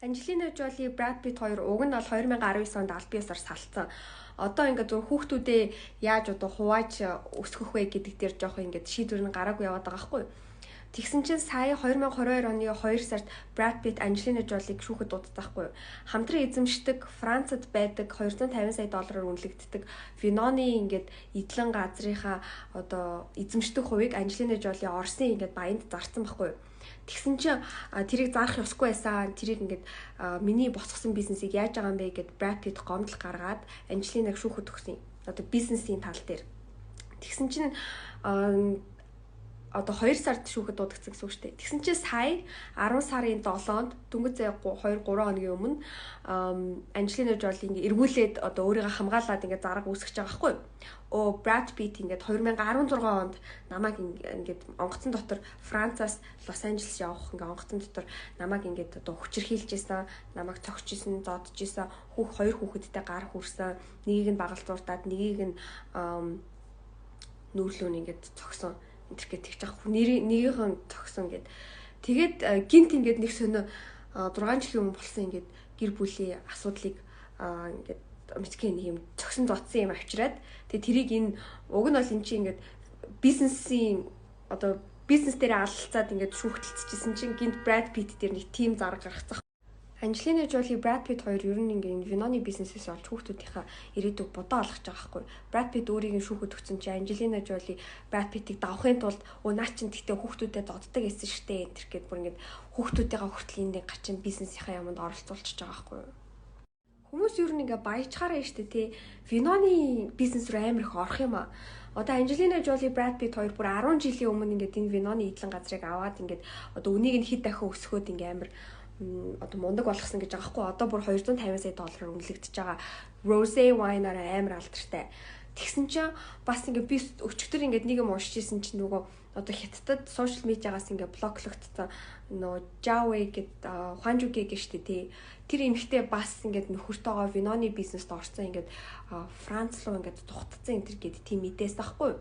Анжелина Жоли, Брad Pitt хоёр уг нь бол 2019 онд аль биесээр салцсан. Одоо ингээд зөв хүүхдүүдээ яаж одоо хувааж өсгөх вэ гэдэг дээр жоох ингээд шийдвэр нь гараагүй яваад байгаа байхгүй юу. Тэгсэн чинь сая 2022 оны 2 сард Brad Pitt Angelina Jolie-г шүүхэд дуудсан байхгүй юу. Хамтран эзэмшдэг Францад байдаг 250 сая доллараар үнэлэгддэг Vinoy ингээд эдлэн газрынхаа одоо эзэмшдэг хувийг Angelina Jolie Оросын ингээд баянд зарсан байхгүй юу. Тэгсэн чинь тэрийг заах ёсгүй байсан. Тэрийг ингээд миний босгосон бизнесийг яаж байгаа юм бэ гэд Brad Pitt гомдол гаргаад Angelina-г шүүхэд өгсөн. Одоо бизнесийн тал дээр. Тэгсэн чинь одоо 2 сард шүүхэд дуудагдсан гэсэн үг шүү дээ. Тэгсэн чинь сая 10 сарын 7-нд дөнгөж 2-3 хоногийн өмнө Angelina Jolie ингээ эргүүлээд одоо өөрийгөө хамгаалаад ингээ зарга үүсгэж байгаа байхгүй юу. Brad Pitt ингээд 2016 онд намайг ингээд онгоцон дотор Францаас Лос Анжелес явах ингээ онгоцон дотор намайг ингээд одоо хүчирхийлжсэн, намайг цогчжсэн, зодчихсан, хоёр хүүхэдтэй гар хүрсэн, нэгийг нь багалзууртаад, нэгийг нь нүүрлүүн ингээд цогсон интерket тэгж байгаа. Нэгийнх нь цогсон гэд. Тэгээд гинт ингээд нэг сонио 6 жилийн өмнө болсон ингээд гэр бүлийн асуудлыг ингээд мэдхийн нэг юм цогсон зодсон юм авчираад тэгээд тэрийг энэ уг нь бол эн чинь ингээд бизнесийн одоо бизнес дээр алалцаад ингээд шүүхтэлцчихсэн чинь гинт Brad Pitt дээр нэг тим зарга гаргацсан. Angelina Jolie, Brad Pitt хоёр ер нь ингээд Vinoy бизнесээс олж хүүхдүүдийнхаа ирээдүйг бодоо олгож байгаа байхгүй. Brad Pitt өөрийг нь шүүхэд өгсөн чинь Angelina Jolie Brad Pitt-ийг давахын тулд наа чин тэгтээ хүүхдүүдэд доддог гэсэн штэ энэ төр гэд бүр ингээд хүүхдүүдийнхаа хүртэл энэ гачин бизнесийнхаа яманд оролцуулчихж байгаа байхгүй. Хүмүүс ер нь ингээд баяжхаараа штэ тий. Vinoy бизнес рүү амар их орох юм аа. Одоо Angelina Jolie, Brad Pitt хоёр бүр 10 жилийн өмнө ингээд энэ Vinoy эдлэн газрыг аваад ингээд одоо үнийг нь хэд дахин өсгөхөд ингээд амар одоо мундаг болгосон гэж байгаа хгүй. Одоо бүр 250 сая доллараар үнэлэгдэж байгаа rosé wine-аар амар алдартай. Тэгсэн чинь бас ингээ би өчигдөр ингээ нэг юм уншиж ирсэн чинь нөгөө одоо хятадд сошиал медиагаас ингээ блоклогдсон нөгөө Jaway гэд Ханжуге гэж штэ тий. Тэр эмэгтэй бас ингээ нөхөртөөгөө Vinoy бизнест орсон ингээ Франц руу ингээ тухтцсан энэ төр гэд тийм мэдээс тахгүй.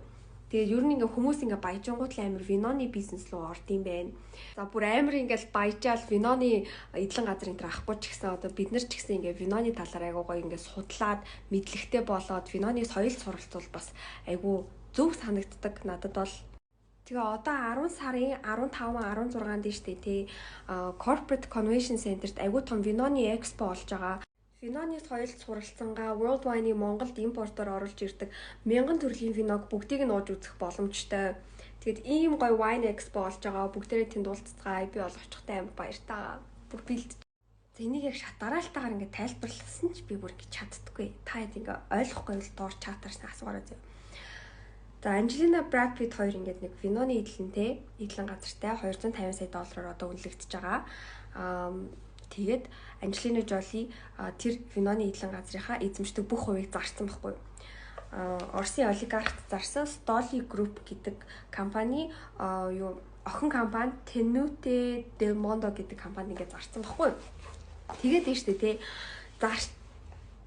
Тэгээд ер нь ингээ хүмүүс ингээ баяжингууд л амар Vinoy бизнес руу орд юм байна. За бүр амар ингээл баяжаал Vinoy эдлэн газрын тэр ахгүй ч гэсэн одоо бид нар ч гэсэн ингээ Vinoy талаар айгуу гоё ингээ судлаад мэдлэгтэй болоод Vinoy соёл суралцвал бас айгуу зөв санагддаг надад бол. Тэгээ одоо 10 сарын 15 16-нд штэ тий Corporate Convention Center-т айгуу том Vinoy Expo болж байгаа. Vinoy соёлд суралцсангаа World Wine-ийн Монголд импортоор оруулж ирдэг 1000 төрлийн виног бүгдийг нь ууж үзэх боломжтой. Тэгэд ийм гоё Wine Expo болж байгаа. Бүгдээрээ тэнд уулзцгаая. Би бол очихтай амар баяртай. Бүр бэлд. За энийг яг шат дараалтаагаар ингээд тайлбарласан ч би бүр ингэ чаддаггүй. Та хэд ингээ ойлгохгүй бол доор чатарсан асуугаарай зөө. За Angelina, Brad Pitt хоёр ингээд нэг Vinoy эдлэнтэй, эдлэн газартай 250 сая доллараар одоо үнэлэгдэж байгаа. Тэгээд Angelina Jolie тэр Vinoy эдлэн газрынхаа эзэмшдэг бүх хувийг зарсан байхгүй юу. Оросын олигархт зарсан Stoli Group гэдэг компани охин компани Tenute Del Mondo гэдэг компани ингээд зарсан байхгүй юу. Тэгээд дээ штэ тий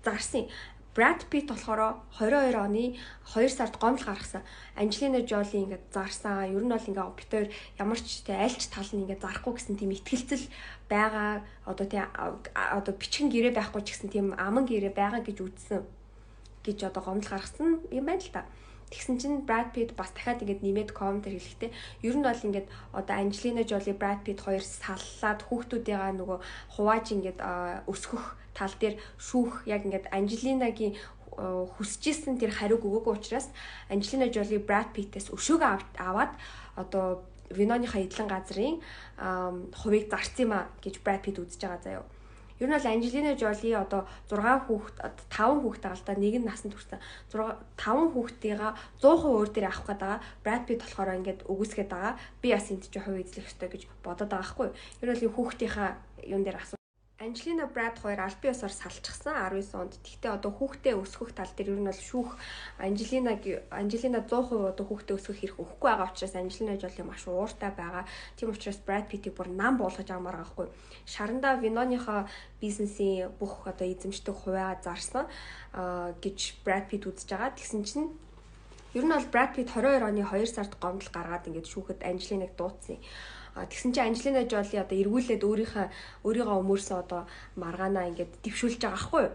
зарсан. Brad Pitt болохоор 22 оны 2 сард гомдол гаргасан. Angelina Jolie ингээд зарсан. Ер нь бол ингээд бит хоёр ямар ч тэ альч тал нь ингээд зарахгүй гэсэн тийм итгэлцэл байгаа. Одоо бичгэн гэрээ байхгүй ч гэсэн тийм аман гэрээ байгаа гэж үзсэн гэж одоо гомдол гаргасан юм байна л та. Тэгсэн чинь Brad Pitt бас дахиад ингээд нэмээд комментэр хэлэхдээ ер нь бол ингээд одоо Angelina Jolie, Brad Pitt хоёр саллаад хүүхдүүдийнхаа нөгөө хувааж ингээд өсгөх тал дээр шүүх яг ингээд Angelina-гийн хүсэжсэн тэр хариуг өгөөгүй учраас Angelina Jolie, Brad Pitt-ээс өшөөгөө аваад одоо Vinoy-ийнхаа эдлэн газрын хувийг зарсан юм а гэж Brad Pitt үзэж байгаа заяа. Ер нь бол Angelina Jolie одоо 5 хүүхэд агалдаа нэг нь насанд хүрсэн. 5 хүүхдийнхаа 100% өөр дээр авах гээд байгаа. Brad Pitt болохоор ингээд өгөөсгээд байгаа. Би бас энд чинь хувь эзлэх ёстой гэж бодоод байгаа хгүй. Ер нь бол хүүхдийнхаа юун дээр асуу. Angelina, Brad хоёр аль биесээр салчихсан 19 онд. Тэгтээ одоо хүүхдээ өсгөх тал дээр ер нь бол шүүх Angelina 100% одоо хүүхдээ өсгөх хэрэг өгөхгүй байгаа учраас Angelina Jolie маш ууртай байгаа. Тийм учраас Brad Pitt-ийг бүр нам болгож амаар байгаа хгүй. Шарандаа Vinoy-ийнхаа бизнесийн бүх одоо эзэмшдэг хувиа зарсан гэж Brad Pitt үзэж байгаа. Тэгсэн чинь ер нь бол Brad Pitt 22 оны 2 сард гомдол гаргаад ингээд шүүхэд Angelina-г дуудсан. Тэгсэн чинь Анжелина Жоли одоо эргүүлээд өөрийгөө өмөрсөн одоо маргаанаа ингээд дэвшүүлж байгаа байхгүй юу?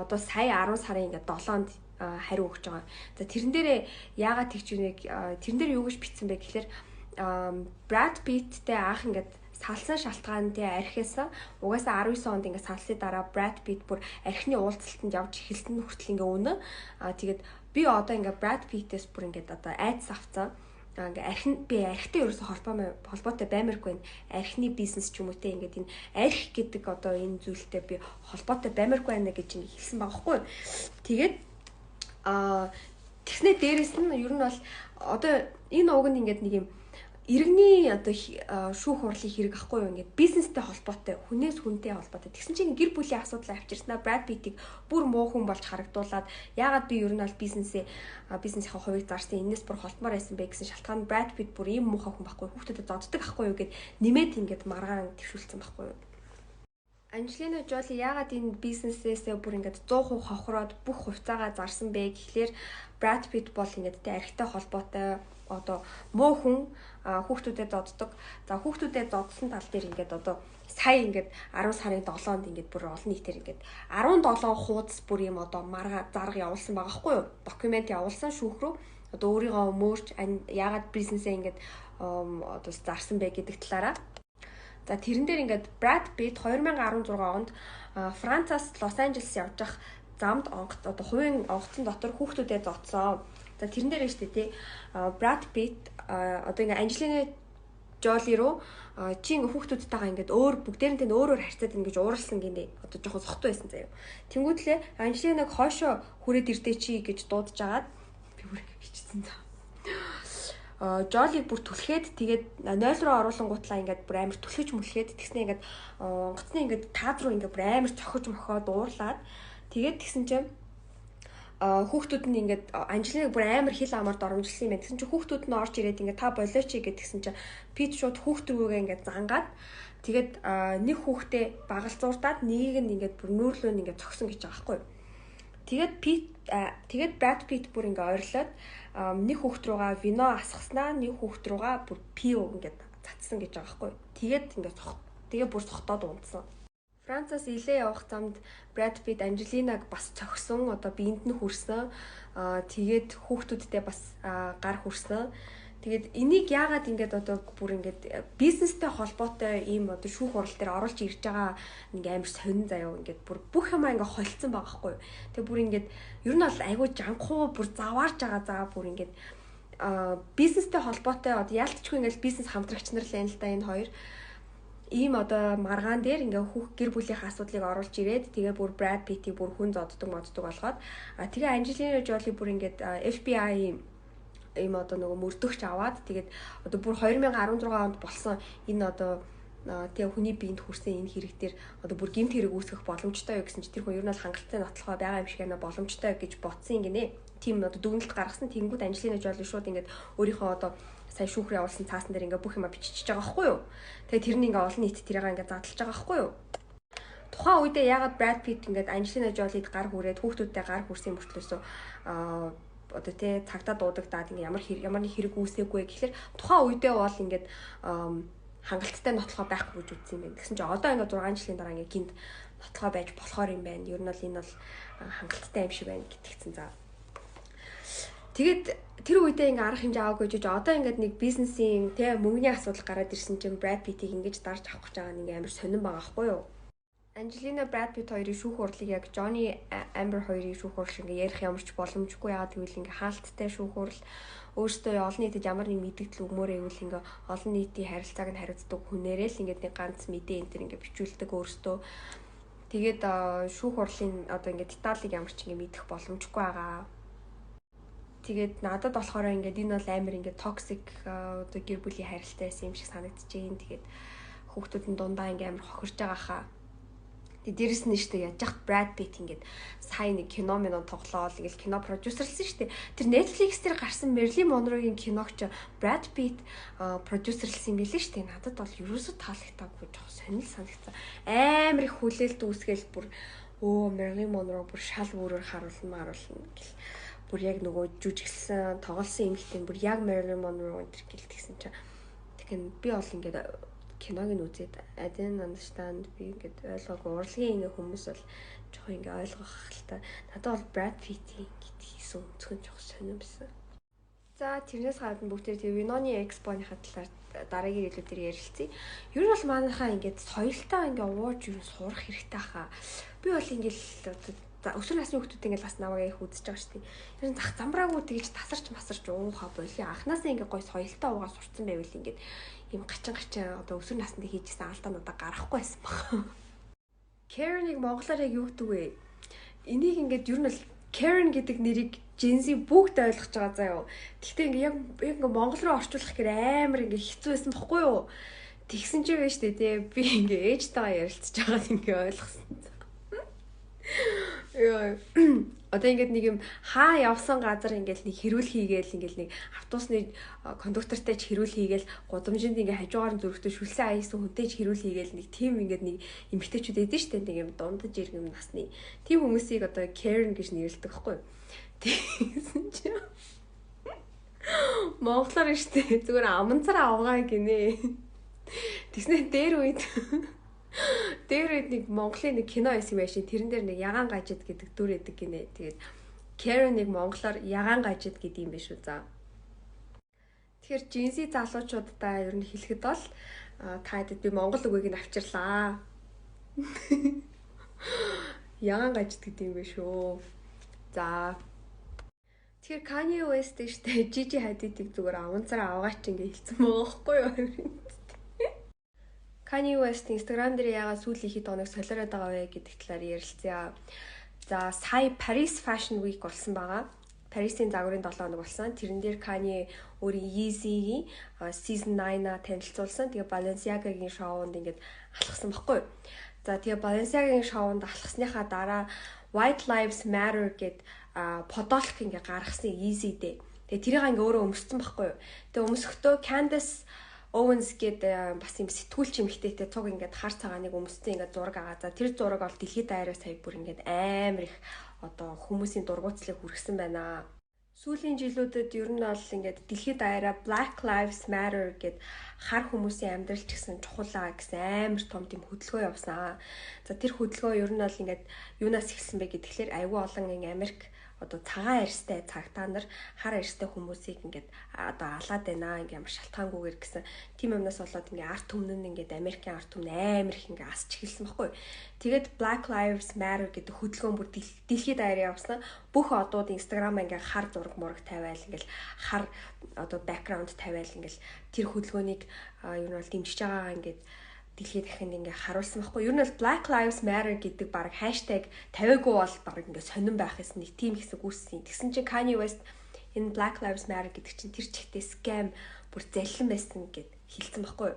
Одоо сая 10 сарын ингээд 7-нд хариу өгч байгаа. За тэрэн дээрээ яагаад тэгж юунэг тэрэн дээр юу гэж бичсэн бэ гэхээр Brad Pitt-тэй анх ингээд салсан шалтгаантай архисан угаасаа 19 онд ингээд салсны дараа Brad Pitt бүр архины уулзалтанд явж эхэлсэн хүртэл ингээд үнэ. Тэгээд би одоо ингээд Brad Pitt-ээс бүр ингээд одоо айдас авцсан. Ингээд архитай ерөөсө холбоотой баймаргүй байна. Архины бизнес ч юм уу те ингээд энэ арх гэдэг одоо энэ зүйлтэй би холбоотой баймаргүй байна гэж ингээд хэлсэн байгаа хгүй. Тэгээд тэгснэ дээрэс нь ер нь бол одоо энэ уг нь ингээд нэг юм иргэний одоо шүүх хурлын хэрэг ахгүй юу ингээд бизнестэй холбоотой хүнээс хүнтэй холбоотой тэгсэн чинь гэр бүлийн асуудал авчирснаа Brad Pitt-ийг бүр муу хүн болж харагдуулаад яагаад би ер нь бол бизнесийн хувийг зарсан энэс бүр холтмоор байсан бэ гэсэн шалтгаан Brad Pitt бүр ийм муухай хүн байхгүй хүүхдэд зодддаг ахгүй юу гэд нэмээд ингээд маргаан төвшүүлсэн байхгүй юу. Анжелина Жоли яагаад энэ бизнесээсээ бүр ингээд 100% хохироод бүх хувьцаагаа зарсан бэ гэхлээр Brad Pitt бол ингээд тэ архитай холбоотой одоо муу хүн хүүхдүүдэд зоддог. За хүүхдүүдэд зодсон тал дээр ингээд одоо сая ингээд 10 сарын 7-нд ингээд бүр олон нийтээр ингээд 17 хуудас бүр юм одоо марга зарга явуулсан байгаа хгүй юу? Документ явуулсан шүүх рүү. Одоо өөрийгөө өмөрч яагаад бизнесээ ингээд одоо зарсан бэ гэдэг талаараа. За тэрэн дээр ингээд Brad Pitt 2016 онд Францаас Лос Анжелес явж явах замд одоо хувийн онгоцон дотор хүүхдүүдэд зодсон. За тэрэн дээр нь шүү дээ тий. Brad Pitt одоо ингээ Анжелина Жоли руу чи ингээ хүүхдүүдтэйгээ ингээд бүгдээрээ өөрөөр харьцаад ингэж ууралсан гинэ. Одоо жоохон сохтой байсан заяа. Тэнгүүтлээ Анжелинаг хойшоо хүрээд ирдэ чи гэж дуудаж агаад би бүр хичсэн заа. Жоли бүр түлхээд тэгээд 0 руу оруулангуутлаа ингээд бүр амар түлхэж мүлхээд тэгснэ ингээд онгоцны ингээд таад руу ингээд бүр амар цохиж мохоод уурлаад тэгээд тэгсэн чинь хүүхдүүд нь ингээд Анжелиныг бүр амар хил амар доромжилсан юм байна. Тэгсэн чинь хүүхдүүд нь орж ирээд ингээд та болооч гэдгсэн чинь Пит шууд хүүхд рүүгээ ингээд зангаад тэгээд нэг хүүхдээ багалзууртаад нэгийг нь ингээд бүр нүүрлөө ингээд цогсон гэж байгаа байхгүй. Тэгээд Brad Pitt бүр ингээд ойрлоод нэг хүүхд руугаа вино асгаснаа нэг хүүхд руугаа бүр пио ингээд цацсан гэж байгаа байхгүй. Тэгээд бүр сохтоод унтсан. Францаас илээ явах замд Brad Pitt Анжелинаг бас цогсон. Одоо биенд нь хүрсэн. Тэгээд хүүхдүүдтэй бас гар хүрсэн. Тэгээд энийг яагаад ингээд одоо бүр ингээд бизнестэй холбоотой ийм одоо шүүх хурал дээр оруулж ирж байгаа нэг амар сонин заяа ингээд бүр бүх юмаа ингээд холцсон байгаа хгүй. Тэгээд бүр ингээд ер нь бол айгүй жанхуу бүр заваарж байгаа заа бүр ингээд бизнестэй холбоотой одоо яалтчгүй ингээд бизнес хамтрагч нар л байна л да энэ хоёр. Ийм одоо маргаан дээр ингээ гэр бүлийнхээ асуудлыг оруулж ирээд тэгээ бүр Brad Pitt-ийг бүр хүн зоддог болгоод тэгээ Анжелина Жоли бүр ингээд FBI ийм одоо нөгөө мөрдөгч аваад тэгээд одоо бүр 2016 онд болсон энэ одоо тэгээ хүний биед хүрсэн энэ хэрэг дээр одоо бүр гэмт хэрэг үүсгэх боломжтой юу гэсэн чи тэр хүн ер нь хангалттай нотлохоо байгаа юм шиг байна боломжтой гэж ботсон гинэ. Тим одоо дүгнэлт гаргасан тэнгууд Анжелина Жоли шууд ингээд өөрийнхөө одоо сая шүүхрээ явуулсан цаасан дээр ингээ бүх юма бичиж байгаа байхгүй юу. Тэгээ тэрний ингээ олон нийт тэрийг ингээ задлж байгаа байхгүй юу. Тухайн үедээ яагаад Brad Pitt ингээд Анжелина Жолид гар хүрээд хүүхдүүдтэй гар хүрсэн мөртлөөсөө одоо тий цагтаа дуудагдаад ингээ ямар нэг хэрэг үүсээгүй гэхэлэр тухайн үедээ бол ингээд хангалттай нотлохоо байхгүй гэж үзсэн юм байна. Тэгсэн чинь одоо ингээ 6 жилийн дараа ингээ гинт нотлохоо байж болохоор юм байна. Ер нь бол энэ бол хангалттай юм шиг байна гэтгцэн заа. Тэгээд тэр үедээ ингээ арга хэмжээ аваагүй жиж одоо ингээд нэг бизнесийн тэ мөнгөний асуудал гараад ирсэн чинь Brad Pitt-ийг ингэж дарж авах гэж байгаа нэг амар сонирн байгаа байхгүй юу? Анжелина Brad Pitt хоёрын шүүх хурлыг яг Johnny Amber хоёрын шүүх хурл ингээ ярих ямар ч боломжгүй яагаад гэвэл ингээ хаалттай шүүх хурл өөртөө олон нийтэд ямар нэг мэдээлэл өгмөөрэй гэвэл ингээ олон нийтийн харилцааг нь хариуцдаг хүнээрээ л ингээ нэг ганц мэдээ энэ төр ингээ бичүүлдэг өөртөө. Тэгээд шүүх хурлын одоо ингээ деталийг ямар ч ингээ мэдэх боломжгүй байгаа. Тэгээд надад болохоор ингээд энэ бол амар ингээд токсик одоо гэр бүлийн харилцаа байсан юм шиг санагдчихээн. Тэгээд хүүхдүүд нь дундаа ингээд амар хохирж байгаа хаа. Тэгээд дээрэс нь штэ яаж яхад Brad Pitt ингээд сая нэг кино тоглоол ингээд кино продюсерлсэн штэ. Тэр Netflix дээр гарсан Marilyn Monroe-гийн киногч Brad Pitt продюсерлсэн юм билээ штэ. Надад бол ерөөсөө таалагдаагүй жоох сонир санагдсан. Амар их хүлээлт үүсгээл бүр Marilyn Monroe бүр шал өөрөөр харуулна гэл. Бүр яг нөгөө жүжиглсэн тоглосон эмэгтэй бүр яг Marilyn Monroe энэ гэл тэгсэн чинь тэг гэн би бол ингээд киног нь үзээд I didn't understand би ингээд ойлгоогүй урлагийн ингээ хүмүүс бол жоохон ингээ ойлгох л та. Надад бол Brad Pitt-ийн хийсэн өнцгөн жоохон сонирмсан. За тэрнээс гадна бүгдээ тэгээ Winona Expo-ныхаа талаар дараагийн хэлүүд дээр ярилцъя. Ер нь бол манайхаа ингээд соёлтой ингээ ууж юу сурах хэрэгтэй хаа. Би бол ингээл өсвөр насны хүүхдүүд ингээд бас намайг их үзэж байгаа шүү дээ. Ер нь зах замбраагүй тэгж тасарч масарч уухаа боли. Анханасаа ингээ гой соёлтой уугаа сурцсан байвал ингээд ийм гачин одоо өсвөр наснд хийжсэн алдаануудаа гарахгүй байсан баг. Karen-ыг монголоор яг юу гэдэг вэ? Энийг ингээд ер нь бол Karen гэдэг нэрийг Gen Z бүгд ойлгож байгаа заа юу. Гэхдээ ингээ яг ингээ монгол руу орчуулах гэхээр амар ингээ хэцүү байсан бохгүй юу? Тэгсэн ч байж тээ тий. Би ингээ ээжтэйгээ ярилцж байгаад ингээ ойлгосон. Яа. Одоо ингээд нэг юм хаа явсан газар ингээд нэг хэрүүл хийгээл ингээд нэг автобусны кондуктортай ч хэрүүл хийгээл гудамжинд ингээд хажуугаар нь зөрөгтэй шүлсэн аяасан хүнтэй ч хэрүүл хийгээл нэг тим ингээд нэг эмэгтэйчүүд эдэн штэ нэг юм дундаж иргэн насны тим хүмүүсийг одоо Karen гэж нэрлэдэг байхгүй. Тэгсэн чи монголоор штэ зүгээр аманцар авгаа гинэ. Тэгснэ дээр үед нэг Монголын нэг кино байсан юм байшин тэрэн дээр нэг ягаан гажид гэдэг дүр эдэг гинэ. Тэгээд Karen нэг монголоор ягаан гажид гэдэг юм биш үү за. Тэгэхээр Gen Z залуучуудаа ер нь хэлэхэд бол та хэдэд би монгол үгийг нь авчирлаа. Ягаан гажид гэдэг юм биш үү. За. Тэгэхээр Kanye West штэ Gigi Hadid-ийг зүгээр аванцараа авгаач ингээ хэлсэн байгаа байхгүй юу? Kanye West Instagram дээр яагаад сүүлийн хэд хоног солиороод байгаа вэ гэдэг талаар ярилцъя. За сая Paris Fashion Week болсон байгаа. Paris-ийн загварын 7 хоног болсон. Тэрэн дээр Kanye өөрийн Yeezy-ийн Season 9-а танилцуулсан. Тэгээ Balenciaga-гийн шоунд ингээд алхсан баггүй. За тэгээ Balenciaga-гийн шоунд алхсныхаа дараа White Lives Matter гэд подолк ингээ гаргасан Yeezy дээ. Тэгээ тэрийг ингээ өөрөө өмссөн баггүй. Тэгээ өмсөхдөө Candace Owens гэдэг бас юм сэтгүүлч эмэгтэйтэй цуг ингээд хар цагааныг өмссөн ингээд зураг агаа. За тэр зураг бол дэлхийд даяараа сая бүр ингээд амар их одоо хүмүүсийн дургуутслыг хүргэсэн байна. Сүүлийн жилүүдэд ер нь бол ингээд дэлхийд даяараа Black Lives Matter гэд хар хүмүүсийн амьдрал ч гэсэн чухалаа гэсэн амар том тийм хөдөлгөөн явсан. За тэр хөдөлгөөн ер нь бол ингээд юунаас эхэлсэн бэ гэхэлэр аюул олон Америк одоо цагаан арьстай цагтаа нар хар арьстай хүмүүсийг ингээд одоо алаад байна ингээм шалтгаангүйгээр гэсэн тийм юмнаас болоод ингээ арт түмэн нь ингээд Америкийн арт түмэн амар их ингээ асч эхэлсэн баггүй. Тэгээд Black Lives Matter гэдэг хөдөлгөөн бүр дэлхийд даяараа явсан. Бүх одууд Instagram ингээ хар зураг мураг тавиал ингээл хар одоо background тавиал ингээл тэр хөдөлгөөнийг юу нь бол дэмжиж байгаагаа ингээд дэлхийд дахинд ингээ харуулсан байхгүй. Ер нь бол Black Lives Matter гэдэг баг хаштаг тавиагүй бол баг ингээ сонирн байх гэсэн нэг тийм хэсэг үүссэн. Тэгсэн чинь Kanye West энэ Black Lives Matter гэдэг чинь тэр чигтээ scam бүр заллан байсан гэд хэлсэн байхгүй.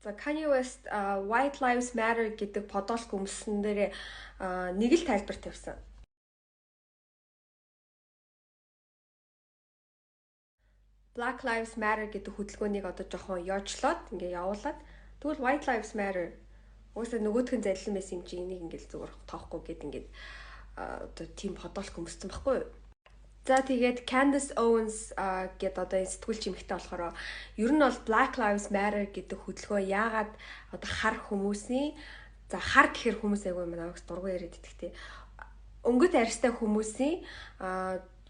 За Kanye West White Lives Matter гэдэг подолк өмсөн дээр нэг л тайлбар тавьсан. Black Lives Matter гэдэг хөдөлгөөнийг одоо жоохон яочлоод ингээ явуулаад тэгвэл White Lives Matter уусаа нөгөөдхөн залилан байсан юм чи энийг ингээл зүгээр тоохгүй гэд ингээд одоо тийм подолк өмссөн байхгүй юу. За тэгээд Candace Owens гэд одоо энэ сэтгүүлч эмэгтэй болохоор ер нь бол Black Lives Matter гэдэг хөдөлгөөн яагаад одоо хар хүмүүсийн за хар гэхэр хүмүүс айгүй манайг дургу яриад идэх тий. Өнгөт арьстай хүмүүсийн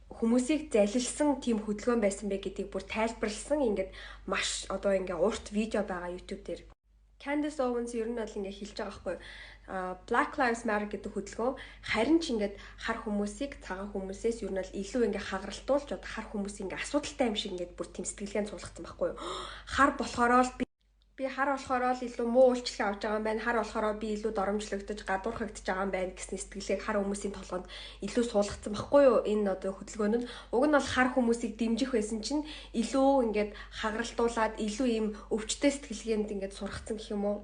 хүмүүсийг залилсан тийм хөдөлгөөн байсан бэ гэдгийг бүр тайлбарлсан ингээд маш одоо ингээ урт видео байгаа YouTube дээр. Candace Owens ер нь бол ингээ хэлж байгаа байхгүй. Black Lives Matter гэдэг хөдөлгөөн харин ч ингээд хар хүмүүсийг цагаан хүмүүсээс ер нь бол илүү ингээ хагаралтуулж одоо хар хүмүүс ингээ асуудалтай юм шиг ингээ бүр тийм сэтгэлгээнд суулгацсан байхгүй юу. Хар болохоороо л би хар болохоороо л илүү муу үйлчлэг авч байгаа юм байна. Хар болохоороо би илүү доромжлогдож гадуурхагдж байгаа юм байна гэсэн сэтгэлгээг хар хүмүүсийн толгойд илүү суулгацсан байхгүй юу? Энэ одоо хөдөлгөөн нь уг нь бол хар хүмүүсийг дэмжих байсан чинь илүү ингээд хагаралтуулаад илүү ийм өвчтөе сэтгэлгээнд ингээд сургацсан гэх юм уу?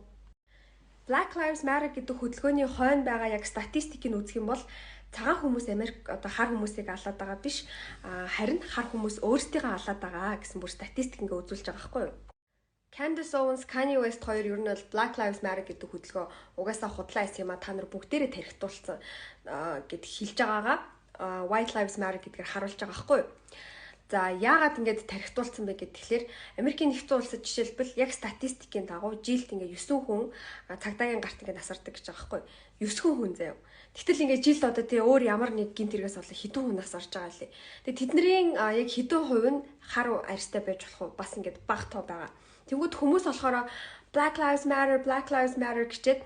Black Lives Matter гэдэг хөдөлгөөний хойно байгаа яг статистикийг үзэх юм бол цагаан хүмүүс Америк одоо хар хүмүүсийг алаад байгаа биш харин хар хүмүүс өөрсдийгөө алаад байгаа гэсэн бүр статистик ингээ үзүүлж байгаа байхгүй юу? Candace Owens, Kanye West хоёр ер нь бол Black Lives Matter гэдэг хөдөлгөөн угаасаа худлаа хэсэг юм а та нар бүгдээрээ тархитуулсан гэд хэлж байгаагаа White Lives Matter гэдгээр харуулж байгаа байхгүй юу. За яагаад ингэж тархитуулсан бэ гэхээр Америкийн нэгдсэн улсад жишээлбэл яг статистикийн дагуу жилд ингээ 9 хүн цагдаагийн гарт ингээ насардаг гэж байгаа байхгүй 9 хүн заяа. Тэгтэл ингээ жилд одоо тий өөр ямар нэг гинт хэрэгээс болоо хэдэн хүн насарж байгаа лээ. Тэгээ тэдний яг хэдэн хувь нь хар арьстай байж болох уу бас ингээ бага тоо байгаа. Тэнгүүд хүмүүс болохоор Black Lives Matter гэчээд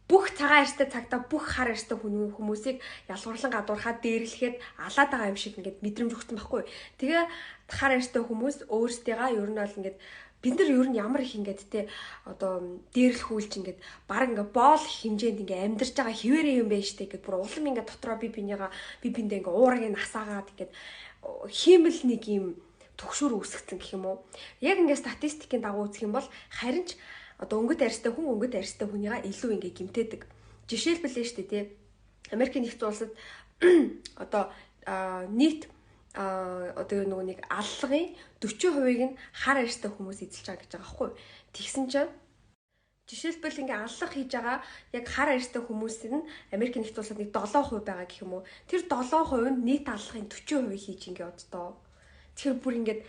бүх цагаан арьстай цагтаа бүх хар арьстай хүмүүсийг ялгуурлан гадуурхаад дээрлэхэд алаад байгаа юм шиг ингээд мэдрэмж өгсөн байхгүй. Тэгээ хар арьстай хүмүүс өөрсдийгаа ер нь бол ингээд бид нар ер нь ямар их ингээд те одоо дээрлэхүүлж ингээд баг ингээд боол хэмжээнд ингээд амьдарч байгаа хിവэрээ юм байна штэ гэд бүр улам ингээд дотроо би биндээ ингээд уурыг насаагаад ингээд хиймэл нэг юм төгшөр үүсгэсэн гэх юм уу. Яг ингээд статистикийн дагуу үзэх юм бол харин ч одоо өнгөт арьстай хүнийгаа илүү ингээ гимтээдэг. Жишээлбэл нь шүү дээ тий. Америкийн нэгдсэн улсад одоо нийт одоо нөгөө нэг аллагын 40%-ыг нь хар арьстай хүмүүс эзэлж байгаа гэж байгаа байхгүй. Тэгсэн чинь жишээлбэл ингээ аллах хийж байгаа яг хар арьстай хүмүүсийн нь Америкийн нэгдсэн улсад нэг 7% байгаа гэх юм уу. Тэр 7% нь нийт аллагын 40% хийж ингээ оддоо. Тэгэхээр бүр ингээд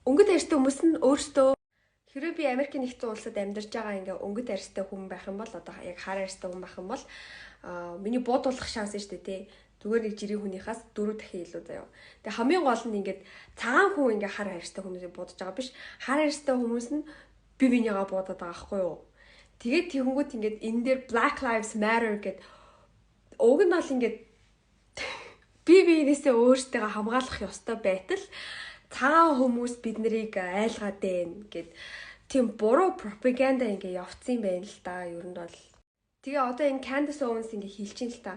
өнгөт арьстай хүмүүс нь өөрсдөө хэрвээ би Америкийн нэгдсэн улсад амьдарч байгаа ингээ өнгөт арьстай хүн байх юм бол одоо яг хар арьстай хүн байх юм бол миний буудуулах шанс нь шүү дээ тий. Зүгээр нэг жирийн хүнийхээс 4 дахин илүү заяа. Тэгээ хамгийн гол нь ингээд цагаан хүн ингээ хар арьстай хүмүүсийг буудаж байгаа биш. Хар арьстай хүмүүс нь бинийгаа буудаад байгаа байхгүй юу. Тэгээд тэгэнгүүт ингээд энэ дээр Black Lives Matter гэд уг нь бол ингээд биенээсээ өөртөө хамгаалах ёстой байтал цагаан хүмүүс бид нарыг айлгаад байна гэд тийм буруу пропаганда ингээ явцсан байна л да. Ер нь бол тэгээ одоо энэ Candace Owens ингээ хэлж ин л та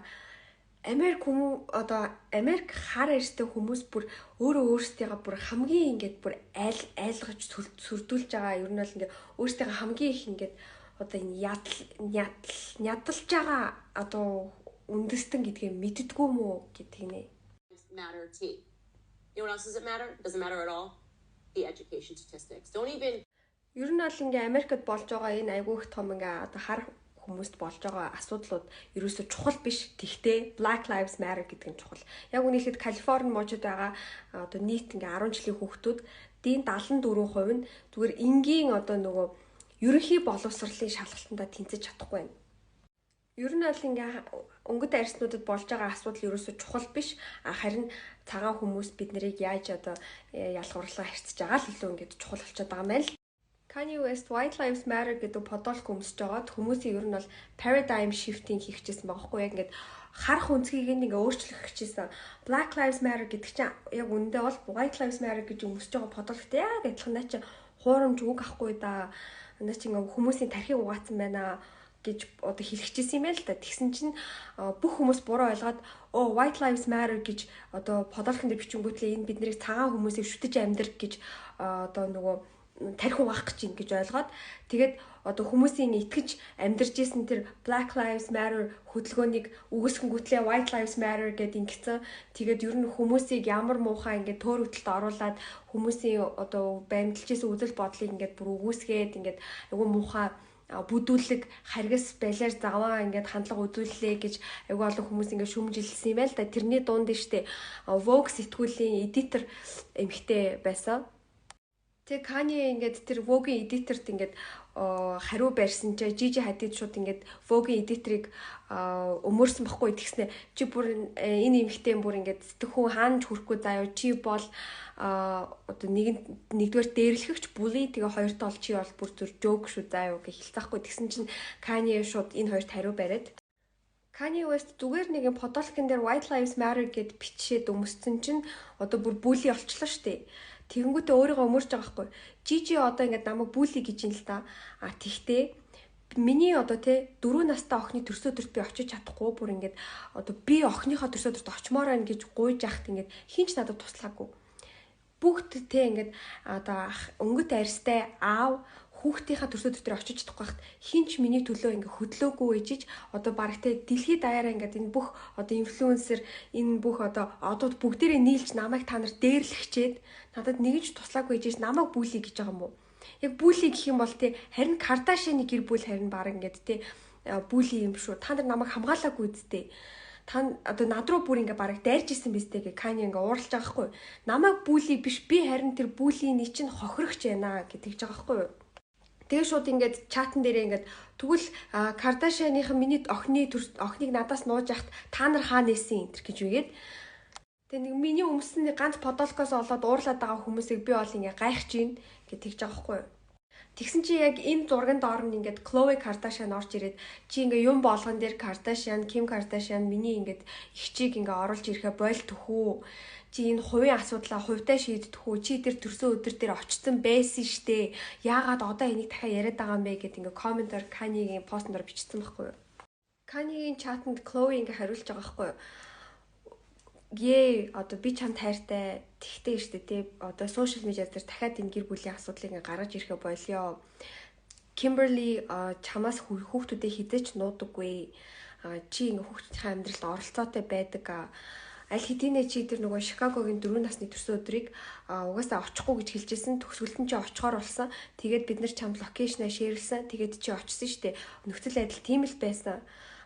Америк хар арьстай хүмүүс бүр өөртөө бүр хамгийн ингээд бүр айлгаж сүрдүүлж байгаа. Ер нь бол ингээ өөртөө хамгийн их ингээд одоо энэ ядалж байгаа одоо үндэстэн гэдгийг мэддэггүй мүү гэдэг нэ. Matter too. You know what else doesn't matter? Doesn't matter at all. The education statistics. Don't even. Ер нь бол ингээ Америкт болж байгаа энэ айгүй их том ингээ одоо хар хүмүүст болж байгаа асуудлууд ерөөсөө чухал биш. Тэгтээ Black Lives Matter гэдэг нь чухал. Яг үнэхээр Калифорни мужид байгаа одоо нийт ингээ 10 жилийн хүүхдүүд дийн 74% нь зүгээр энгийн одоо нөгөө ерөнхий боловсролын шалгалтандаа тэнцэж чадахгүй байна. Ер нь бол ингээ өнгөт арьснуудад болж байгаа асуудал ерөөсөө чухал биш. Харин цагаан хүмүүс бид нарыг яаж одоо ялгуурлан харьцаж байгаа л илүү ингээд чухал болчиход байгаа юм байна л. Kanye West White Lives Matter гэдэг подолк өмсөж байгаад хүмүүсийн ер нь бол paradigm shifting хийх гэсэн байгаа хгүй. Яг ингээд харах үнцгийг ингээ өөрчлөх гэжсэн. Black Lives Matter гэдэг чинь яг үндэ бол White Lives Matter гэж өмсөж байгаа подолкт яг адилхан наа чи хуурамч үг ахгүй да. Наа чи ингээ хүмүүсийн тархийг угаацсан байна гэж одоо хэлчихсэн юм байл та. Тэгсэн чинь бүх хүмүүс буруу ойлгоод White Lives Matter гэж одоо подолконд бичингүүтлээ энэ биднийг цагаан хүмүүсийг шүтэж амьдрах гэж одоо нөгөө тархи угаах гэж ойлгоод тэгээд одоо хүмүүсийн итгэж амьдарч исэн тэр Black Lives Matter хөдөлгөөнийг үгүйсгэнгүүтлээ White Lives Matter гэдэг ингэсэн. Тэгээд ер нь хүмүүсийг ямар муухай ингээд төр хөтөлд оруулаад хүмүүсийн одоо баримталж исэн үйл бодлыг ингээд бүр үгүйсгээд ингээд айгүй муухай бүдүүлэг харгас байлаар заваа ингээд хандлага үзүүллээ гэж айгүй олон хүмүүс ингээд шүмжилсэн юм байл да. Тэрний дунд нь штэ Vogue сэтгүүлийн эдитор эмэгтэй байсан. Тэгээ Kanye ингээд тэр Vogue-ийн эдиторт ингээд хариу барьсан чи Gigi Hadid шууд ингээд Vogue-ийн эдиторыг өмөрсөн баггүй тэгснэ чи бүр энэ эмэгтэй бүр ингээд сэтгэхүй хаанч хүрэхгүй заяа чи бол одоо нэгдүгээр дээрлэхэгч бүли тэгээ хоёрт бол чи бол бүр зүр жоок шүү заяа гэж хэлцэхгүй тэгсэн чинь Kanye шууд энэ хоёрт хариу бариад Kanye West зүгээр нэг подолкын дээр White Lives Matter гэд бичээд өмссөн чинь одоо бүр бүли олчлоо штэ. Тэгэнгүүтээ өөрийгөө өмөрч байгаа хгүй. Gigi одоо ингээд намайг бүли гэж юм л та. Тэгтээ миний одоо те 4 настай охины төрсө төрт би очиж чадахгүй бүр ингээд одоо би охиныхоо төрсө төрт очмоор байна гэж гуйж яхад ингээд хинч надад туслаагүй. Бүгд те ингээд одоо өнгөт арьстай аав хүүхдийнхаа төрсө төртөөр очиж чадахгүй хахад хинч миний төлөө ингээ хөдлөөгүй ээжиж одоо барагтай дэлхийд даяараа ингээ энэ бүх одоо инфлюенсер энэ бүх одоо одууд бүгдээрээ нийлж намайг та нарт дээрлэхчээд надад нэгж туслаагүй ээжиж намайг бүли гэж байгаа юм уу? Яг бүли гэх юм бол те харин Кардашины гэр бүл харин баг ингээд те бүли юм шүү. Та нар намайг хамгаалаагүй үсттэй. та одоо над руу бүр ингээ бараг дайрч исэн биз дээ гэ Кани ингээ ууралж байгаа хгүй. Намайг бүли биш би харин тэр бүлийн чинь хохирогч байна гэж байгаа хгүй. Тэгээ шууд ингээд чатан дээрээ ингээд тэгвэл Кардашианыхан миний охиныг надаас нууж яхад та нар хаа нээсэн энэ гэж үгээд тэгээ нэг миний өмсөн ганц подолкоос олоод уурлаад байгаа хүмүүсийг би бол ингээ гайхаж гин гэж тэгж байгаа хгүй. Тэгсэн чи яг энэ зурган доор нь ингээд Khloe Kardashian орж ирээд чи ингээ юм болгон дээр Kardashian, Kim Kardashian миний ингээд ихчийг ингээ оруулж ирэхэ бойлтөх үү? Чи энэ хувийн асуудлаа хувьдаа шийддэх үү? Чи тэр төрсөн өдөр дээр очсон байсан штэ. Яагаад одоо энийг дахиад яриад байгаа юм бэ гэд ингээ комментор Kanye-гийн постноор бичсэн байхгүй юу? Kanye-гийн чатанд Khloe ингээ хариулж байгаа байхгүй юу? Одоо би чамд хайртай тэгтэй штэ тий одоо сошиал медиа дээр дахиад энэ гэр бүлийн асуудлыг ингээ гаргаж ирэхэ болёо. Kimberly чамаас хүүхдүүдээ хизээч нуудаггүй. Чи ингээ хүүхдүүдийн амьдралд оролцоотой байдаг. Аль хэдийнэ чи тэр нөгөө Шикагогийн 4 насны төрсөн өдрийг угаасаа очихгүй гэж хэлжсэн. Төгсгөлд нь чи очихоор болсон. Тэгээд бид нар чамд локейшнаа шеэрлсэн. Тэгээд чи очсон штэ. Нөхцөл байдал тийм л байсан.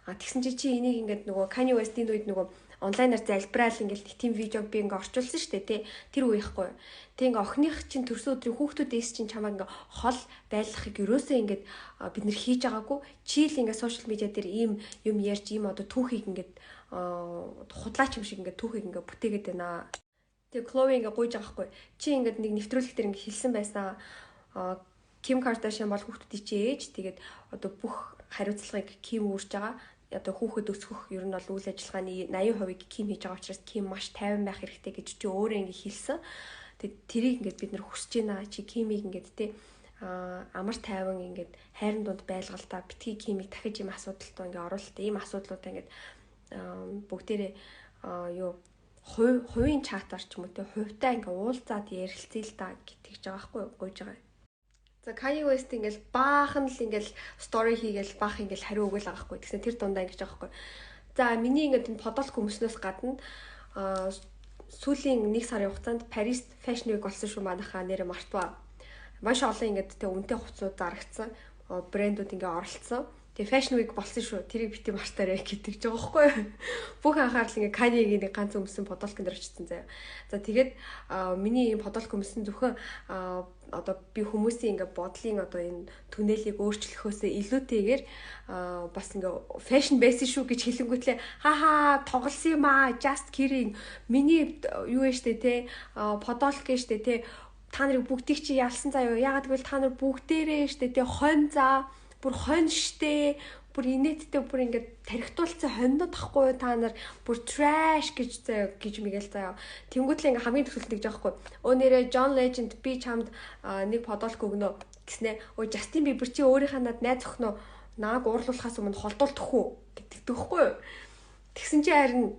Тэгсэн чи энийг ингээд нөгөө Kanye West-ийн үед нөгөө онлайнаар залбираал ингээл нэг тийм видеог би ингээ орчуулсан штэ тий тэр үеихгүй. Тэг ингээ охиных чинь төрсөн өдрийн хүүхдүүдээс чинь чамаа ингээ хол байлгахыг ерөөсөө ингээд бид нэр хийж байгаагүй. Чи л ингээ сошиал медиа дээр ийм юм ярьж ийм одоо түүхийг ингээд худлаач юм шиг ингээ түүхийг ингээ бүтээгээд байна. Тэг Khloe ингээ гуйж байгаа хгүй. Чи ингээ нэг нэвтрүүлэг дээр ингээ хэлсэн байсан. Kim Kardashian бол хүүхдүүдийн чи ээж. Тэгээд одоо бүх хариуцлагыг Kim үүрж байгаа. Одоо хүүхэд өсгөх ер нь бол үйл ажиллагааны 80% Kim хийж байгаа учраас Kim маш тайван байх хэрэгтэй гэж чи өөрөө ингээ хэлсэн. Тэгээд тэрийг ингээд бид нар хүсэж байна. Чи Kim-ийг ингээд те амар тайван ингээд хайрын дунд байлгалдаа битгий Kim-ийг дахиж ийм асуудалтай ингээ оруулалт ийм асуудлуудаа ингээд бүгдээрээ хувийн чатаар ч юм уу те хувьтай ингээ уулзаад ярилцъя л та гэж байгаа байхгүй гойж байгаа. За Kanye West ингээл баахан л ингээл стори хийгээл баах ингээл хариу өгөөл байгаа хгүй. Тэгсэн тэр дундаа ингэж байгаа хгүй. За миний ингээд энэ подолк өмснөөс гадна сүүлийн 1 сарын хугацаанд Paris Fashion Week болсон шүү манайхаа нэрэ мартваа. Маш олон ингээд тэ үнэтэй хувцсууд зарагдсан. Брэндүүд ингээ оролцсон. Тэгээ Fashion Week болсон шүү. Тэрийг бити мартаарай гэдэг жбайгаа хгүй. Бүх анхаарал ингээ Kanye-гийн нэг ганц өмсөн подолкын дээр очсон заяа. За тэгээд миний энэ подолк өмсөн зөвхөн одоо би хүмүүсийн ингээ бодлын одоо энэ түнэлийг өөрчлөхөөсөө илүүтэйгээр бас ингээ fashion байсан шүү гэж хэлэнгүүтлээ хаа тоглосон юм аа just kidding миний юу вэ штэ те подолк штэ те та нарыг бүгдийг чи ялсан заяа ягаад гэвэл та нар бүгдээрээ штэ те хонь за бүр хонь штэ бүр инээдтэй бүр ингээд тархитуулсан хондод тахгүй та нар бүр trash гэж мэгэл заяа. Тэнгүүтлээ ингээ хамгийн төсөлт гэж аахгүй. Өө нэрэ John Legend би чамд нэг подолк өгнө гэснэ. Өө Justin Bieber чи өөрийнхөө над найз охиноо нааг уурлуулахаас өмнө холдуулдах уу гэдэг тэгэхгүй. Тэгсэн чи харин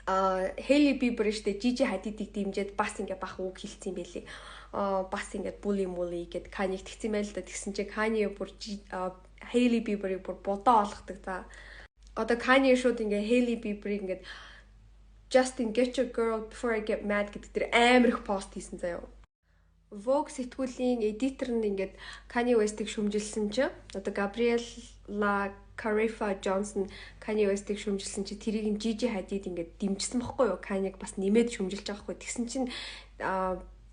Hailey Bieber штэ Gigi Hadid-ийг дэмжиж бас ингээ бах үг хэлсэн байлээ. Бас ингээд bully гэд Kanye-г тэгсэн байл да. Тэгсэн чи Kanye бүр Hailey Bieber-ийг бүр будаа олгодог за. Одоо Kanye шууд ингээ Hailey Bieber-ийг ингээд Justin get your girl before I get mad гэдэг тэр амар их пост хийсэн заяа. Vogue сэтгүүлийн эдитор нь ингээд Kanye West-ийг шүмжилсэн чи одоо Gabriella Carafa Johnson Kanye West-ийг шүмжилсэн чи тэрийг Gigi Hadid ингээд дэмжсэн байхгүй юу? Kanye-г бас нэмээд шүмжилж байгаа байхгүй. Тэгсэн чинь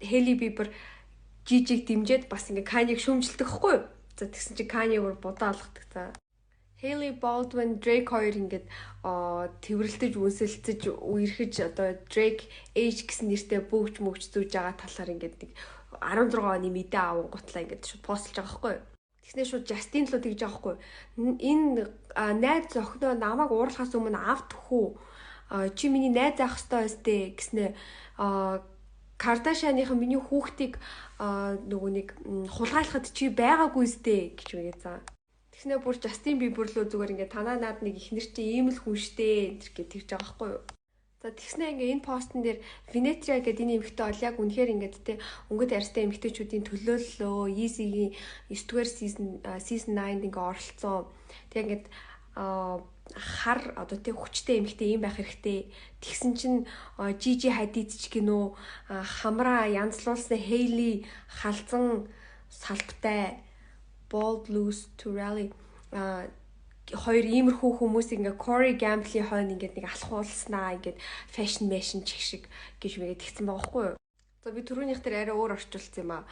Hailey Bieber Gigi-г дэмжиж бас ингээ Kanye-г шүмжилдэг байхгүй юу? За тэгсэн чи Kanye бүр будаа алгадаг за. Hailey Baldwin Drake хоёр ингээд тэрвэрлдэж үнсэлцэж үерхэж одоо Drake Age гэсэн нэртэй бөгж зүүж байгаа талаар ингээд нэг 16 оны мэдээ аван гутлаа ингээд шууд постлж байгаа байхгүй юу? Тэгснээр шууд Justin л тэгж байгаа байхгүй юу? Энэ найз охиноо намайг уурлахаас өмнө авдах уу? Чи миний найз авах ёстой өстэй гэснээр Kardashian-ийнхан миний хүүхдийг нөгөө нэг хулгайлахад чи байгаагүй сте гэж үгээ за. Тэгснээр бүр Justin Bieber лөө зүгээр ингээ танаа наад нэг ихнэр чи ийм л хүн штэ гэж тэгж байгаа байхгүй юу. За тэгснээр ингээ энэ постн дээр Vinetria гэдэг энэ эмэгтэй ол яг үнэхээр ингээд те өнгөт арьстай эмэгтэйчүүдийн төлөөллөө Yeezy-гийн 9-р season 9 ингээ оролцсон. Тэг ингээд хар одоо тэг хүчтэй эмэгтэй юм байх хэрэгтэй. Тэгсэн чинь Gigi Hadid ч гинөө хамраа янзлуулсан Hailey халзан салбтай bold loose to rally хоёр иймэрхүү хүмүүс ингээ Corey Gamble-ийн хойно ингээд нэг алхуулснаа ингээд fashion чиг шиг гэж мэгээд тэгсэн байгаа байхгүй юу. За би түрүүнийх дээр арай өөр орчуулсан юм аа.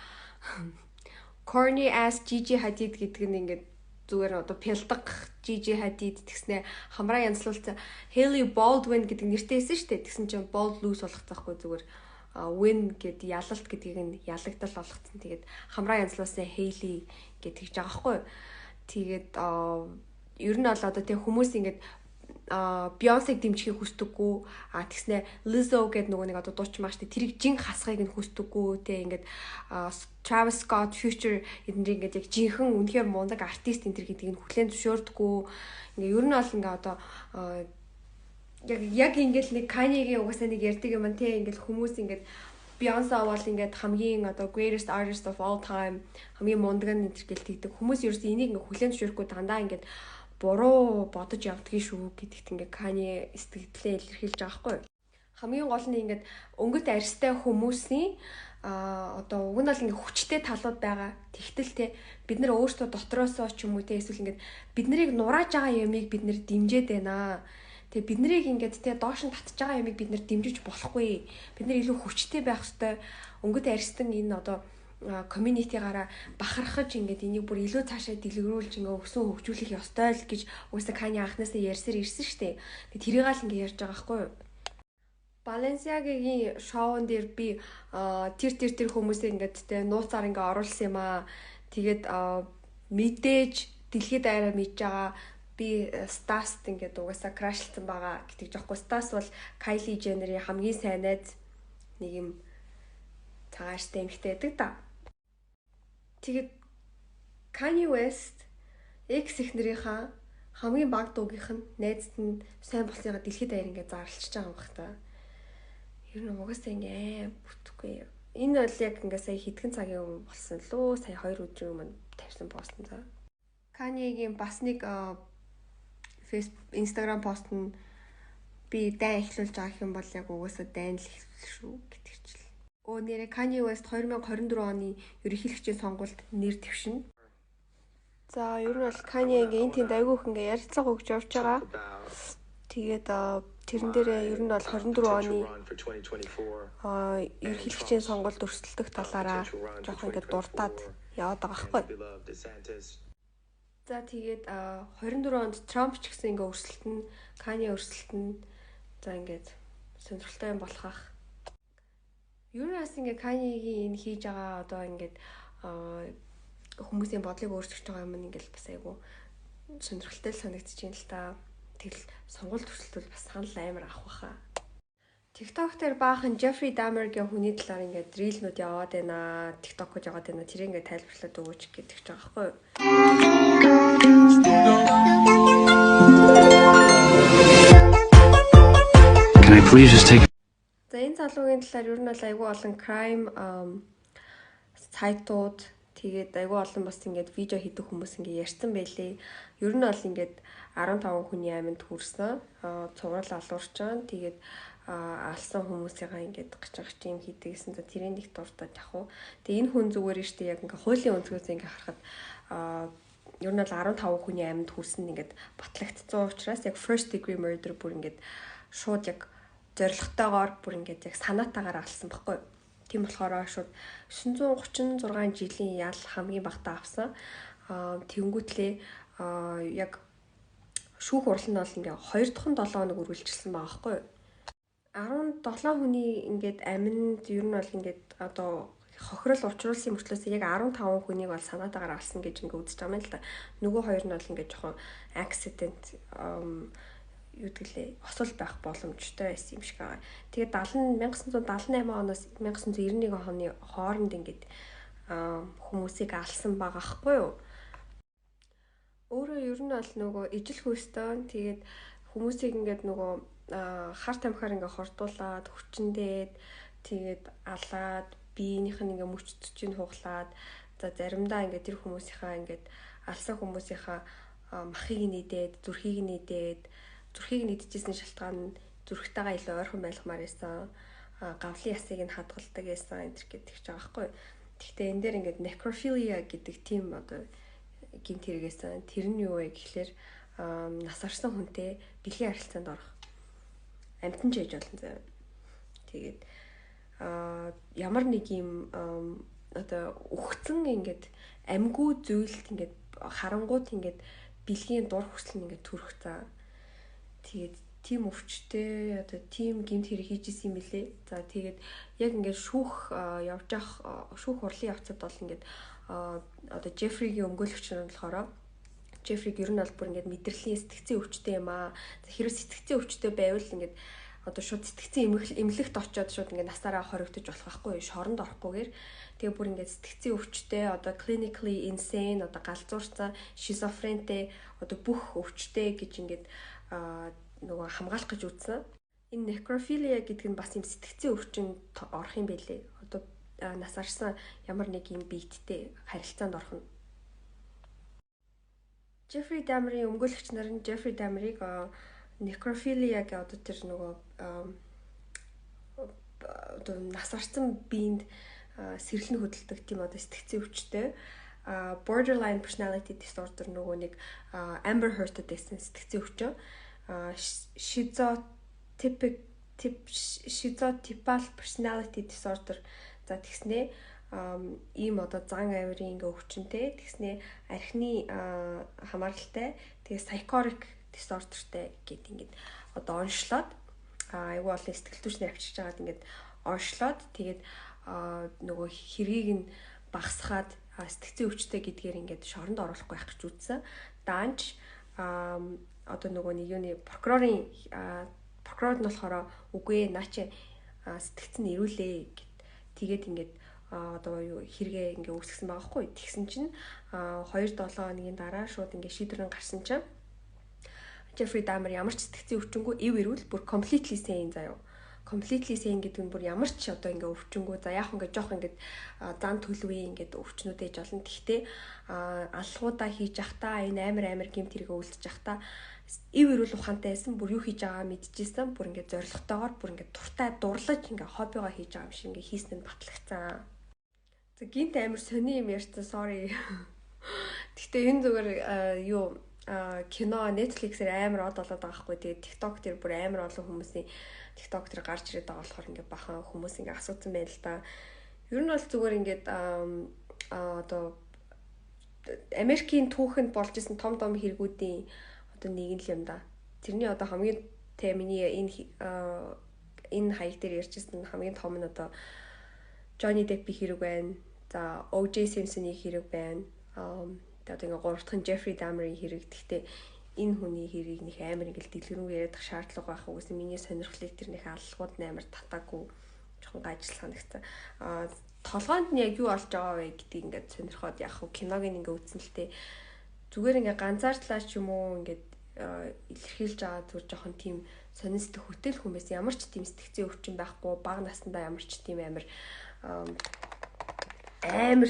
Corny ass Gigi Hadid гэдэг нь ингээд зүгээр одоо пялдаг Gigi Hadid тэгснэ хамраа янзлуулсан Hailey Baldwin гэдэг нэртэй байсан шүү дээ. Тэгсэн чинь bold loose болгох таахгүй зүгээр win гэд ялалт гэдгийг нь ялагдал болгоцсон. Тэгээд хамраа янзлуулсан Hailey гэдэг жаага байхгүй юу. Тэгээд ер нь бол одоо тэг хүмүүс ингээд Beyoncé-г дэмжихийг хүсдэггүй. Тэгснэ Lizzo гэдэг нөгөө нэг одоо дуучин маш тэрийг жин хасахыг нь хүсдэггүй. Тэг ингээд Travis Scott, Future эднэр ингээд яг жинхэнэ үнэхээр мундаг артист энэ төр гэдгийг нь хүлээн зөвшөөрдөггүй. Ингээ ер нь бол ингээ одоо яг ингээд нэг Kanye-гийн угаасаа нэг ярьдаг юм тий ингээд хүмүүс ингээд Beyoncé бол ингээд хамгийн одоо greatest artist of all time хамгийн мундаг нь энэ төр гэлтийгдэг. Хүмүүс ерөөс энийг ингээ хүлээн зөвшөөрөхгүй дандаа ингээд буруу бодож явдгийг шүү гэдэгт ингээ Kanye сэтгэлдээ илэрхийлж байгаа хгүй. Хамгийн гол нь ингээд өнгөт арьстай хүмүүсийн одоо уг нь бол ингээ хүчтэй талууд байгаа. Тэгтэл те бид нар өөрсдөө дотроосоо ч юм уу те эсвэл ингээд бид нарыг нурааж байгаа ямыг бид нэр дэмжиж байна. Тэгээ бид нарыг ингээд те доош нь татж байгаа ямыг бид нэр дэмжиж болохгүй. Бид нар илүү хүчтэй байх ёстой. Өнгөт арьстан энэ одоо community-гаараа бахархаж ингээд энийг бүр илүү цаашаа дэлгэрүүлж ингээ өсөн хөгжүүлэх ёстой л гэж уусаа Kanye анхнаасаа ярьсаар ирсэн штеп. Тэгээ тэрийг л ингээ ярьж байгаа байхгүй юу? Balenciaga-гийн шоун дээр би тэр хүмүүсээ ингээд те нууцаар ингээ оруулсан юм аа. Тэгээд мэдээж дэлхийд даяараа мэдж байгаа би Stas-т ингээд угаасаа крашлсан байгаа гэдэг жоохгүй. Stas бол Kylie Jenner-ийн хамгийн сайн найз нэг юм цагааштай эмэгтэй байдаг да. Тэгээд Kanye West X эхнэрийнхаа хамгийн баг дуугийнх нь найзд нь сайн болсныгаа дэлхийд даяар ингээд зарлчихж байгаа юм бах та. Ер нь угаасаа ингээ бүтэхгүй. Энэ бол яг ингээ сая хэдхэн цагийн өмнө болсон лөө. Сая 2 өдрийн өмнө тавьсан пост нь за. Kanye-гийн бас нэг Facebook, Instagram пост нь би дайн эхлүүлж байгаа юм бол яг угаасаа дайн л эхлэх шүү гэдэг чил. Нэрээ Kanye West 2024 оны ерөнхийлөгчийн сонгуульд нэр дэвшинэ. За ер нь бол Kanye-гийн энэ тэнд айгүйх ингээ ярилцлага өгч явж байгаа. Тэгээд тэрэн дээрээ ер нь бол 24 оны ерөнхийлөгчийн сонгуульд өрсөлдөх талаараа жоох ингээ дуртаад яваад байгаа байхгүй. За тэгээд 24 онд Trump ч гэсэн ингээ өрсөлдөнө, Kanye өрсөлдөнө. За ингээд сонирхолтой юм болох ах. Ер нь бас ингээ Kanye-гийн энэ хийж байгаа одоо ингээд хүмүүсийн бодлыг өөрчилж байгаа юм ингээл бас айгу сонирхолтой санагдаж байна л та. Тэгэл сонгуульд өрсөлдөл бас санал амар авах байхаа. TikTok дээр баахан Jeffrey Dahmer-гийн хүний талаар ингээд рилнүүд яваад байна. TikTok-д яваад байна. Тэр ингээд тайлбарлаад өгөөч гэдэг ч байгаа байхгүй юу? Can I please just take За энэ залуугийн талаар ер нь бол айгүй олон crime сайтууд тэгээд айгүй олон бас ингээд видео хийдэг хүмүүс ингээд ярьсан байлээ. Ер нь бол ингээд 15 хүний аминд хүрсэн. Цуврал алуурч байгаа. Тэгээд алсан хүмүүсийнхаа ингээд гачгагч юм хийдэгсэн. За тэрийн нэг дуртаж явах уу. Тэгээд энэ хүн зүгээр нь штэ яг ингээд хуулийн өнцгөөс ингээд харахад ер нь бол 15 хүний аминд хүрсэн ингээд батлагдсан учраас яг first degree murder бүр ингээд шууд яг зоригтойгоор бүр ингээд яг санаатаагаар алсан баггүй. Тийм болохоор шууд 936 жилийн ял хамгийн багтаа авсан. Тэнгүүтлээ яг шүүх урал нь бол ингээ 2 дахь 7 хоног үргэлжилсэн байгаа байхгүй. 17 хүний ингээд аминд ер нь бол ингээд одоо хохирол учруулсан мөртлөөс яг 15 хүнийг бол санаатаагаар алсан гэж ингээ үзэж байгаа юм л да. Нөгөө хоёр нь бол ингээ жоохон accident юу гэвэл осол байх боломжтой байсан юм шиг байгаа. Тэгээд 1978 оноос 1991 оны хооронд ингээд хүмүүсийг алсан байгаа хгүй юу. Өөрөө ер нь бол нөгөө ижил хөөстөө тэгээд хүмүүсийг ингээд нөгөө хар тамхиар ингээд хордуулаад хүчндээд тэгээд алаад биенийх нь ингээд мөчтөж хуглаад за заримдаа ингээд тэр хүмүүсийнхаа ингээд алсан хүмүүсийнхаа махыг нийдээд зүрхийг нийдээд зүрхийг нийдэжсэн шалтгаан нь зүрхтэйгээ илүү ойрхон байлгамаар байсан. Гавлын ясыг нь хадгалдаг байсан энэ гэдэг ч байгаа байхгүй. Гэхдээ энэ дээр ингээд necrophilia гэдэг тийм одоо гинт хэрэгээсэн. Тэр нь юу вэ гэхлээр нас орсон хүнтэй бэлгийн харилцаанд орох. Амтан ч ээж болно заяа. Тэгээд ямар нэг юм одоо өгцөн ингээд амьгүй зүйлд ингээд харангуут ингээд бэлгийн дур хүсэл ингээд төрөх за. Тэгээд тийм өвчтэй одоо тийм гэмт хэрэг хийж исэн юм билээ. За тэгээд яг ингээд шүүх явж явах шүүх хурлын явцад бол ингээд одоо Джефригийн өмгөөлөгч нар болохоор Джефриг ер нь бол бүр ингээд мэдрэлийн сэтгцийн өвчтэй юм аа. Хэрэв сэтгцийн өвчтэй байвал ингээд одоо шууд сэтгцийн эмнэлэгт очиод шууд ингээд насаараа хоригдож болох байхгүй шоронд орохгүйгээр тэгээ бүр ингээд сэтгцийн өвчтэй одоо clinically insane одоо галзуурсан шизофрентэй одоо бүх өвчтэй гэж ингээд нөгөө хамгаалах гэж үзсэн. Энэ necrophilia гэдэг нь бас юм сэтгцийн өвчинд орох юм байлээ. Одоо нас арсан ямар нэг юм биеттэй харилцаанд орох нь. Джеффри Дамерийн өмгөөлөгч нар нь Джеффри Дамерийг necrophilia гэх одоо тэр нөгөө одоо нас арсан биед сэргэлэн хөдөлдөг тийм одоо сэтгцийн өвчтэй borderline personality disorder нөгөө нэг Amber Heard-д байсан сэтгцийн өвчөө schizotypal personality disorder за тэгснээ ийм одоо зан авирын ингээ өвчнөд тэгснээ архины хамааралтай тэгээ psychotic disorderтэй гэдэг ингээд одоо онцлоод айгүй олон сэтгэл түвшний авчирч байгаад ингээд онцлоод тэгээд нөгөө хэргийг нь багасгаад сэтгцийн өвчтэй гэдгээр ингээд шоронд оруулахгүй байх гэж үзсэн. Даанч одоо нөгөө нэг юуны прокурорд нь болохоор үгүй наа чи сэтгцэн ирүүлээ гэд тэгээд ингээд одоо юу хэрэгээ ингээ үүсгэсэн байгаа хгүй. Тэгсэн чинь 2-7 хоногийн дараа шууд ингээ шийдвэр гарсан чинь Джеффри Дамер ямар ч сэтгцийн өвчнгүй ив ирвэл бүр completely sane заяа. Completely sane гэдэг нь бүр ямар ч одоо ингээ өвчнгүй за яах ингээ жоох ингээ зан төлөвийн ингээ өвчнүүд ээж олон. Гэхдээ аллахуудаа хийж явахдаа энэ амар гэмт хэрэг үйлдэж явахдаа ив ирвэл ухаантай байсан бүр юу хийж байгаа мэдчихсэн бүр ингээ зоригтойгоор бүр ингээ туртай дурлаж ингээ хоббигоо хийж байгаа юм шиг ингээ хийсэн нь батлагцсан. За гинт амар сони юм ярьсан sorry. Гэхдээ энэ зүгээр юу кино Netflix-ээр амар од болоод байгаа хгүй. Тэгээд TikTok дээр бүр амар олон хүмүүсийн TikTok дээр гарч ирээд байгаа болохоор ингээ бахан хүмүүс ингээ асуусан байл л да. Ер нь бол зүгээр ингээд одоо Америкийн түүхэнд болж исэн том хэрэгүүдийн одоо нэг юм да. Тэрний одоо хамгийн миний энэ хаяг дээр ярьжсэн хамгийн том нь одоо Johnny Depp-ийн хэрэг байна. За O.J. Simpson-ийн хэрэг байна. Тэгээд ингээ 3 дахь Jeffrey Dahmer-ийн хэрэг. Гэхдээ энэ хүний хэрийг нэг амар ингээл дэлгэрэнгүй яриадах шаардлага байх үгүйс миний сонирхлыг тэрнийх аллагууд амар татаагүй жоохон гажил санагцсан. Толгойд нь яг юу болж байгаа вэ гэдгийг ингээд сонирхоод яг киног ингээ үзсэн л тээ. Зүгээр ингээ ганцаардлаа ч юм уу ингээд илэрхийлж байгаа зүгээр жоохон тийм сонирхолтой хөтөл хүмүүс ямар ч тийм сэтгцийн өвчин байхгүй бага наснда ямар ч тийм амар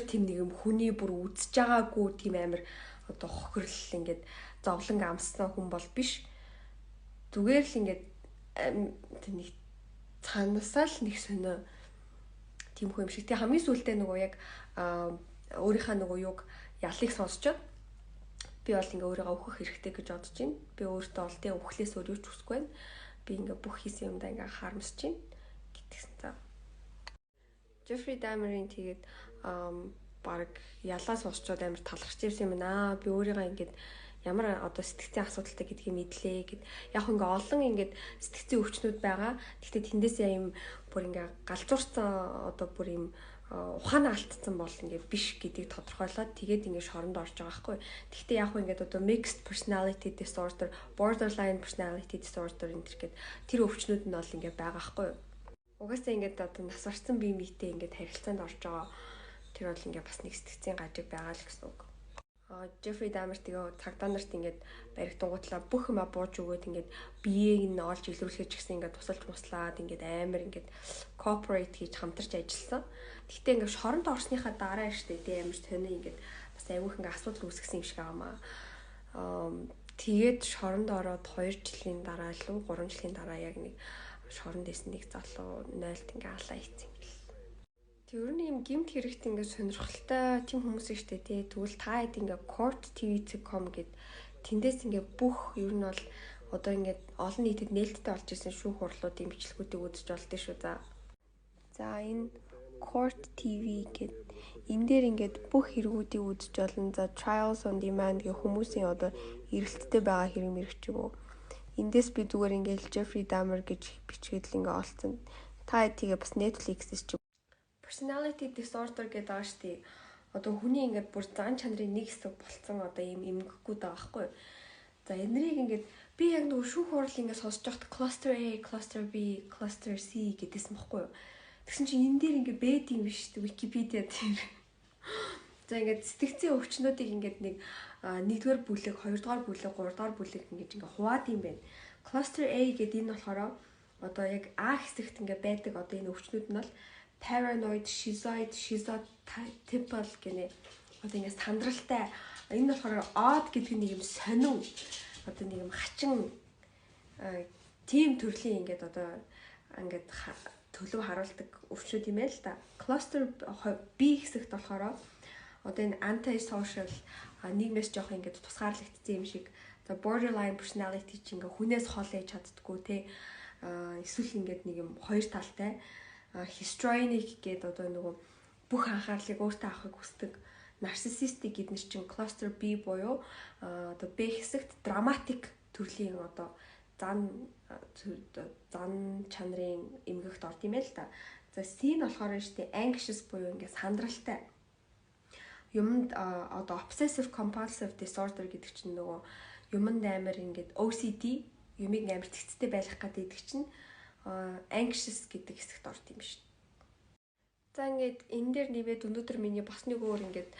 тийм нэг юм хүний бүр үзэж байгаагүй тийм амар одоо хохирол ингээд зовлон амссан хүн бол биш. Зүгээр л ингээд нэг цаанасаа л нэг сонио тийм хүн юм шиг. Тэг хамгийн сүүлдээ нөгөө яг өөрийнхөө нөгөө юг ялыг сонсчод би бол ингээ өөрийгөө өөхөх хэрэгтэй гэж бодож байна. Би өөртөө бол тэг өөхлөөс өөр юу ч хүсэхгүй байна. Би ингээ бүх хийсэн юмдаа ингээ харамсаж байна гэтгсэн та. Jeffrey Dahmer-ийн тэгээд баг ялаа сонсчод амар талархаж ирсэн юм байна. Би өөрийгөө ингээд ямар одоо сэтгцийн асуудалтай гэдгийг мэдлээ гэд. Яг ингээ олон ингээд сэтгцийн өвчнүүд байгаа. Гэхдээ тэндээсээ юм бүр ингээ галзуурсан одоо бүр юм ухаанаа алдсан бол ингээ биш гэдгийг тодорхойлоод тэгээд ингээ шоронд орж байгаа байхгүй. Гэхдээ яг хөө ингээ одоо mixed personality disorder, borderline personality disorder энэ төр гэд тэр өвчнүүд нь бол ингээ байгаа байхгүй. Угаасаа ингээ одоо нас барсан бие биетэй ингээ харилцаанд орж байгаа. Тэр бол ингээ бас нэг сэтгцийн гажиг байгаа л гэсэн үг. Jeffrey Dahmer тэгээ цагдаа нарт ингээд баригдангуудлаа бүх юма бууж өгөөд ингээд биеийг нь олж илрүүлэхэж гисэн ингээд тусалж муслаад ингээд амар ингээд corporate хийж хамтарч ажилласан. Гэхдээ ингээд шоронд орсныхаа дараа штэ тийм амар тони ингээд бас айгүйх ингээд асуудал үүсгэсэн юм шиг аамаа. Тэгээд шоронд ороод 2 жилийн дараа л 3 жилийн дараа яг нэг шоронд дэсэн нэг залуу 0-т ингээд алаа хийсэн. Ер нь юм гэмт хэрэгт ингээд сонирхолтой тийм хүмүүс штэ тий. Тэгвэл та хэд ингээд court tv.com гэд тэндээс ингээд бүх ер нь бол одоо ингээд олон нийтэд нээлттэй болж исэн шүүх хурлуудын бичлэгүүдийг үзэж болдсон шүү. За энэ Court TV гэдэг энэ дээр ингээд бүх хэрэгүүдийг үзэж болно. За Trials on Demand гэх хүмүүсийн одоо эрэлттэй байгаа хэрэг мэрэг ч юм уу. Эндээс би зүгээр ингээд Jeffrey Dahmer гэж бичгээд л ингээд олцсон. Та тийг бас Netflix-с ч personality disorder гэдэг байгаа шүү дээ. Одоо хүний ингээд бүр зан чанарын нэг хэсэг болцсон одоо ийм эмгэхгүй байгаа байхгүй. За энэрийг ингээд би яг нөгөө шүүх хурал ингээд сонсож байхад cluster A, cluster B, cluster C гэдээсэн баггүй юу. Тэгсэн чинь энэ дээр ингээд бэд юм биш үү Википедиа дээр. За ингээд сэтгцийн өвчнүүдийг ингээд нэг 1-р бүлэг, 2-р бүлэг, 3-р бүлэг ингээд хуваад юм байна. Cluster A гэдэг энэ болохоор одоо яг А хэсэгт ингээд байдаг одоо энэ өвчнүүд нь бол paranoid, schizoid, schizotypal гэнэ. Одоо ингэ сандралтай. Энэ нь болохоор odd гэдэг нэг юм сонин. Одоо нэг юм хачин тим төрлийн ингээд одоо ингээд төлөв харуулдаг өвчнүүд юм байл та. Cluster B хэсэгт болохоор одоо энэ antisocial нийгмээс жоох ингээд тусгаарлагдсан юм шиг. За borderline personality чинь ингээд хүнээс хол ээж чаддггүй те. Эсвэл ингээд нэг юм хоёр талтай. Histrionic гэдэг одоо нөгөө бүх анхаарлыг өөртөө авахыг хүсдэг narcissistic гэдэг нь чинь cluster B буюу одоо B хэсэгт dramatic төрлийн одоо зан чанарын эмгэгт орд юм байл та. За C нь болохоор штэ anxious буюу ингээд сандралтай. Юмд одоо obsessive compulsive disorder гэдэг чинь нөгөө юмд амар ингээд OCD юмыг амар цэцтэй байлгах гэдэг чинь anxious гэдэг хэсэгт орд юм шүү. За ингээд энэ дээр нэмээд өнөөдөр миний бас нэг өөр ингээд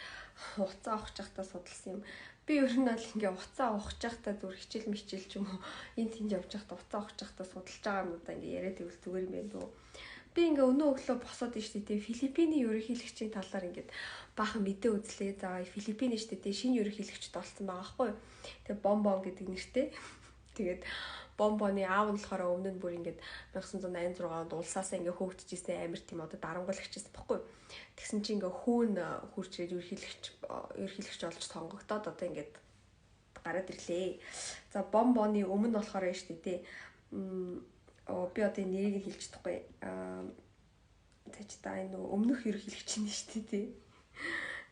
хуцаа авах чахтаа судалсан юм. Би ер нь аль ингээд хуцаа авах чахтаа зүр хичээл мичээл ч юм уу энэ тэнд явж байхдаа хуцаа авах чахтаа судалж байгаа юмудаа ингээд яриад ивэл зүгээр юм байна дөө. Би ингээ өнөө өглөө босоод иштэй те Филиппиний ерөнхийлөгчийн талаар ингээд баахан мэдээ үзлээ. За Филиппиний штэ те шинэ ерөнхийлөгчд болсон байгаа байхгүй. Тэгээ Бомбон гэдэг нэртэй. Тэгээд Бомбоны аав нь болохоор өмнө нь бүр ингээд 1986 онд улсаасаа ингээ хөөгдөжсэн амир тийм одоо дарангуйлагчсэн баггүй. Тэгсэн чинь ингээ хүүн хурцрээд ерөнхийлөгч болж сонгогдоод одоо ингээд гараад ирлээ. За Бомбоны өмнө болохоор нь штэ те би одоо нэрийг нь хэлж чадахгүй. Тэч та энэ өмнөх ерөнхийлөгч нь штэ те.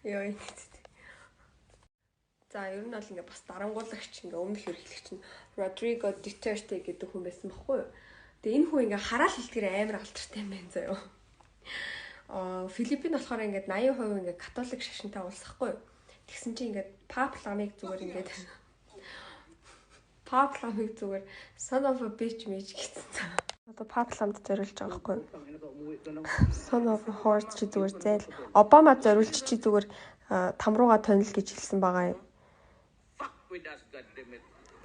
Яа энэ. За ер нь бол ингээ бас дарангуулагч ингээ өмнөх ерөнхийлөгч нь Rodrigo Duterte гэдэг хүн байсан баггүй юу. Тэгээ энэ хүн ингээ хараал хэлтгэр амар алдартай юм байна заяа. Филиппин болохоор ингээ 80% ингээ католик шашинтай улс ахгүй юу. Тэгсэн чинь ингээ Пап ламыг зүгээр son of a bitch мэж гэсэн. Одоо Пап ламд зориулж байгаа хгүй юу. Son of a horse чи зүгээр зайл. Обама зориулж чи зүгээр там руугаа тонил гэж хэлсэн байгаа юм.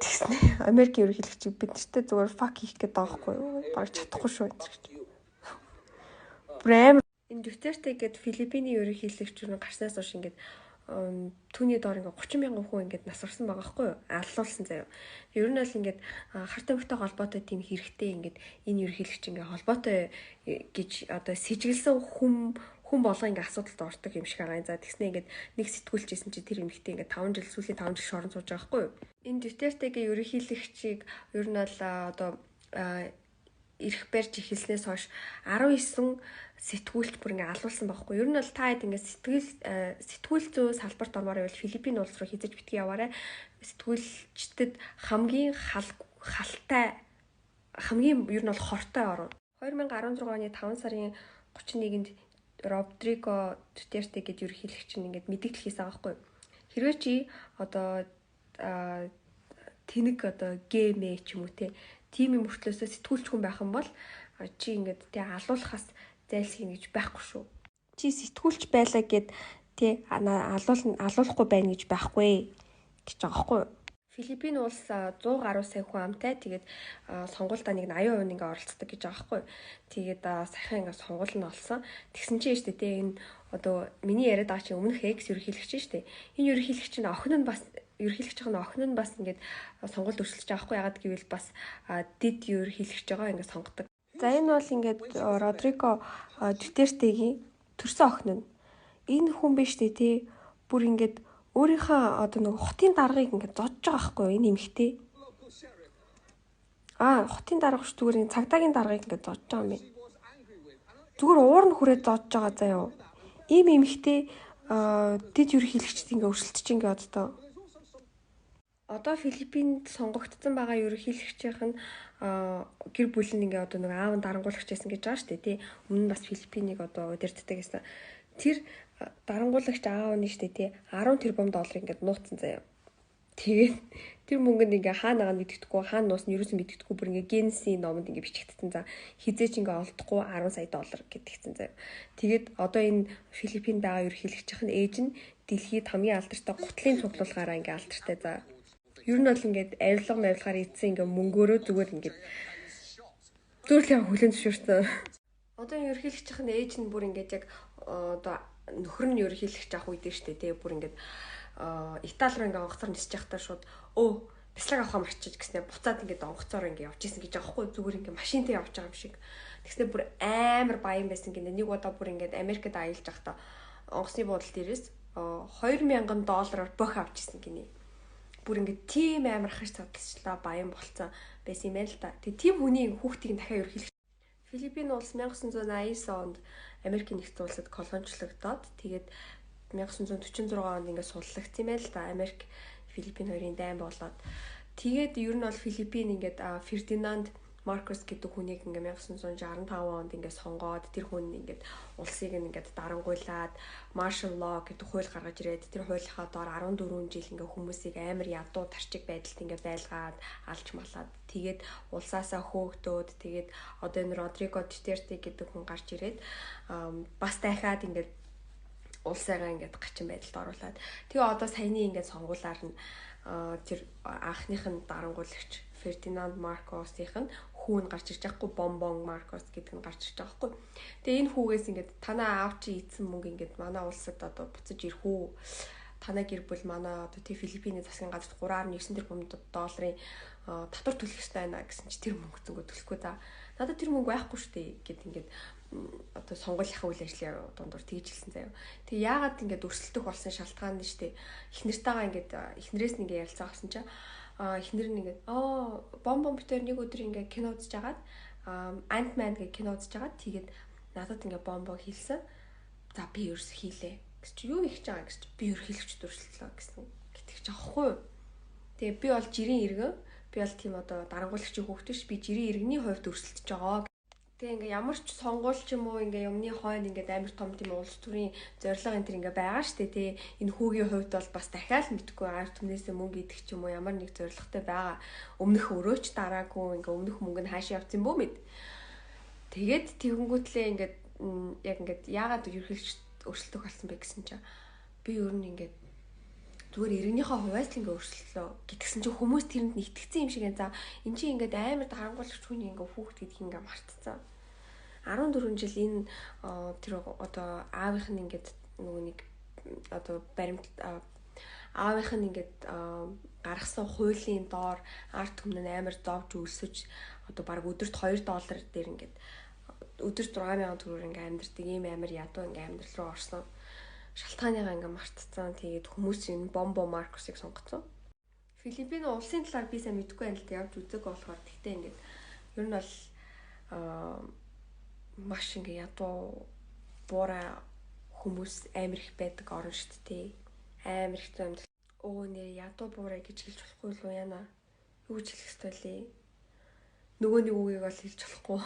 Тэгснэ Америкийн ерөнхийлөгч бид нартэй зүгээр fuck хийх гээд байгаа хгүй юу. Бараг чадахгүй шүү гэж. Брэм энэ Duterte гээд Филиппиний ерөнхийлөгч нь гарснаас хойш ингээд түүний доор ингээ 30,000 хүн ингээд насварсан байгаа хгүй юу. Аллуулсан заяа. Ер нь бол ингээд хар тамхитай холбоотой тийм хэрэгтэй ингээд энэ ерөнхийлөгч ингээ холбоотой гэж одоо сэжиглсэн хүн болго ингээ асуудалд ордог юм шиг байгаа. За тэгснэ ингээд нэг сэтгүүлчсэн чи тэр эмэгтэй ингээ 5 жил сүүлийн 5 жил шорон сууж байгаа хгүй юу. Энэ Duterte-гийн ерөнхийлөгчийг ер нь бол одоо ирэх барьж эхэлснээс хойш 19 сэтгүүлч бүр ингээ алуулсан байхгүй. Ер нь бол та хэд ингээ сэтгүүл зүй салбарт ормоор байвал Филиппин улс руу хизэж битгий яваарай. Сэтгүүлчдэд хамгийн халтай хамгийн ер нь бол хортой орно. 2016 оны 5 сарын 31-нд Rodrigo Duterte гэдэг ерөнхийлөгч нь ингээд мэдээлэл хийсэн байгаа байхгүй. Хэрвээ чи одоо тэнэг одоо гэмэ ч юм уу те тийм юм мөртлөөсөө сэтгүүлч хүн байх юм бол чи ингээд те алуулахаас зайлсхийх гэж байхгүй шүү. Чи сэтгүүлч байлаа гэд те алуулахгүй байна гэж байхгүй гэж байгаа байхгүй. Филиппин улс 100 гаруй сая хүн амтай. Тэгээд сонгуульдаа нэг 80% ингээ оролцдог гэж байгаа байхгүй. Тэгээд саяхан ингээ сонгуул нь олсон. Тэгсэн чинь штэ те энэ одоо миний яриад байгаа чинь өмнөх экс ерөнхийлөгч штэ. Энэ ерөнхийлөгч нь охин нь бас ингээд сонгуульд өрсөлдөж байгаа байхгүй. Ягаад гэвэл бас дид ерөнхийлөгч байгаа ингээ сонгодог. За энэ бол ингээд Родриго Дютертэгийн төрсөн охин нь. Энэ хүн биш те бүр ингээд өөрийнхөө одоо нэг хотын даргаыг ингээд зодж байгаа байхгүй юу энэ эмэгтэй. Хотын даргач зүгээр энэ цагдаагийн даргаыг ингээд зодж байгаа юм байна. Зүгээр уур нь хүрээд зодж байгаа заяа. Ийм эмэгтэй дэд ерөнхийлөгчд ингээд өрсөлдөж ингээд оддоо. Одоо Филиппинд сонгогдсон байгаа ерөнхийлөгчийнх нь гэр бүл нь ингээд одоо нэг аав нь дарангуулагч байсан гэж байгаа шүү дээ тий. Өмнө нь бас Филиппиныг одоо удирддаг гэсэн. Тэр дарангуулагч аав нь шүү дээ тий. 10 тэрбум доллар ингээд нууцсан заяа. Тэгээд тэр мөнгөнд ингээ хаана байгаа мэддэхгүй, хаана нуусна ерөөсөн мэддэхгүй бүр ингээ Генесийн номонд ингээ бичигдсэн за хизээч ингээ олдохгүй 10 сая доллар гэдгийгсэн заяа. Тэгээд одоо энэ Филиппинд байгаа ерөнхийлөгчийнх нь ээж нь дэлхийд хамгийн алдартай гутлын цуглуулгаараа ингээ алдартай за. Ер нь бол ингээд авилгаар ийдсэн ингээ мөнгөөрөө зүгээр ингээд зөвлөлийн хүлэн зөвшөөрсөн. Одоо энэ ерөнхийлөгчийнх нь ээж нь бүр ингээд яг одоо нөхөр нь ерөнхийлөгч авах үед нь штэ тий бүр ингээд Итали руу ингээ онгоцоор нисэж явахдаа шууд бяцлаг авахаа марчиж гэснээр буцаад ингээ онгоцоор ингээ явж исэн гэж байгаа хгүй зүгээр ингээ машинтай явж байгаа юм шиг. Тэгснээр бүр амар баян байсан гинэ. Нэг удаа бүр ингээ Америкт аялж байхдаа онгоцны буудлын дээрээс $2000 бөх авч исэн гинэ. Бүр ингээ тийм амар хаш цадалчлаа баян болцсон байсан юм байна л да. Тэгээ тийм хүний хүүхдийг дахиад ерөнхийлөгч Филиппин улс 1989 онд Америкийн нэгдсэн улсад колоничлогдоод тэгээд 1946 онд ингээд суллагдсан юм байна л да. Америк Филиппин хоёрын дайн болоод тэгээд ер нь бол Филиппин ингээд Фердинанд Маркос гэдэг хүнийг ингээд 1965 онд ингээд сонгоод тэр хүн ингээд улсыг ингээд дарангуйлаад Martial Law гэдэг хууль гаргаж ирээд тэр хуулийнхаа доор 14 жил ингээд хүмүүсийг амар ядуу тарчиг байдалд ингээд байлгаад алж малаад тэгээд улсаасаа хөөгдөөд тэгээд одоо энэ Родриго Дутерте гэдэг хүн гарч ирээд бас дахиад ингээд улсаагаа ингээд гачин байдалд оруулаад тэгээ одоо саяны ингээд сонгуулаар нь тэр анхных нь дарангуулагч Фердинанд Маркосийнх нь хүүн гарч ирж байхгүй Бомбон Маркос гэдэг нь гарч ирж байгаа байхгүй. Тэгээ энэ хүүгээс ингээд танаа аав чи ийдсэн мөнгө ингээд манай улсад одоо буцаж ирэх үү? Танаа гэр бүл манай одоо тий Филиппиний засгийн газарт 3.9 тэрбум долларын татвар төлөх ёстой байна гэсэн чи тэр мөнгө зөнгөө төлөхгүй за. Надад тэр мөнгө байхгүй шүү дээ гэд ингээд одоо сонгуулийнхаа үйл ажиллагаа дундуур тэгж хэлсэн заяа. Тэгээ яагаад ингээд өрсөлдөх болсон шалтгаан нь шүү дээ. Эхнэртэйгээ ингээд эхнэрээс нь ингээд ярилцаа авсан чинь эхнэр нь ингээд бомбом битэр нэг өдөр ингээд кино үзэж агаад Ant-Man гэх кино үзэж агаад тэгээд надад ингээд бомбо хийлсэн. За би ерөөс хийлээ. Гэс чи юу хийж байгаа гэж би ерхийлэгч дүрслэлээ гэсэн гэтгэж аахгүй. Тэгээ би бол жирийн иргэн. Би бол тийм одоо дарангуулагчийн хүүхэд биш. Би жирийн иргэний хувьд өрсөлдөж байгаа. Тэгээ ингээ ямар ч сонгуул ч юм уу ингээ юмны хойно ингээ амар том тийм улс төрийн зорилго энэ төр ингээ байгаа штэ тий энэ хүүгийн хувьд бол бас дахиад мэдгүй ард түмнээсээ мөнгө идэх ч юм уу ямар нэг зорилготой байгаа өмнөх өрөөч дараагүй ингээ өмнөх мөнгө нь хаашаа явцсан бөө мэд тэгээд тэгэнгүүтлээ ингээ яг ингээ яагаад ерхийлж өрсөлдөх болсон бэ гэсэн чинь би ер нь ингээ зүгээр иргэнийхээ хувьд л ингээ өрсөлдлөө гэтгсэн чинь хүмүүс тэрэнд нэгтгэцсэн юм шиг энэ за эн чинь ингээд амар дарангуулагч хүний ингээ хүүхд гэдгийг ингээ мартцсан 14 жил энэ тэр одоо аавынх нь ингээд нөгөө нэг одоо баримт аавынх нь ингээд гаргасан хуулийн доор арт түмэн амар зовж өлсөж одоо баг өдөрт $2 дээр ингээд өдөрт 6,000 төгрөгөөр ингээ амьдэрдэг ийм амар ядуу ингээ амьдрал руу орсон шалтгааныгаа ингээ мартцсан. Тэгээд хүмүүс энэ Бомбо Маркосыг сонгоцсон. Филиппин улсын талаар би сайн мэдэхгүй байна л да явж үзэг болохоор тэгтээ ингээд ер нь бол маш ингээ ядуу буурай хүмүүс амар их байдаг орн шүү дээ. Амар их юм. Нэр ядуу буурай гэж хэлж болохгүй л яана. Юу гэж хэлэх ёстой лээ. Нөгөө нэг үгийг бол хэлж болохгүй.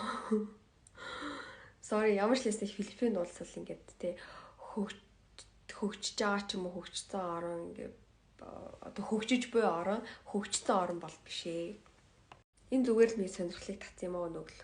Sorry ямар ч лээсээ Филиппин улс бол ингээд тэ хөгжиж байгаа ч юм уу хөгжсөн орн ингээ одоо хөгжиж буй орн хөгжсөн орн бол биш ээ. Энэ зүгээр л миний сонирхлыг татсан юм аа нөгөл.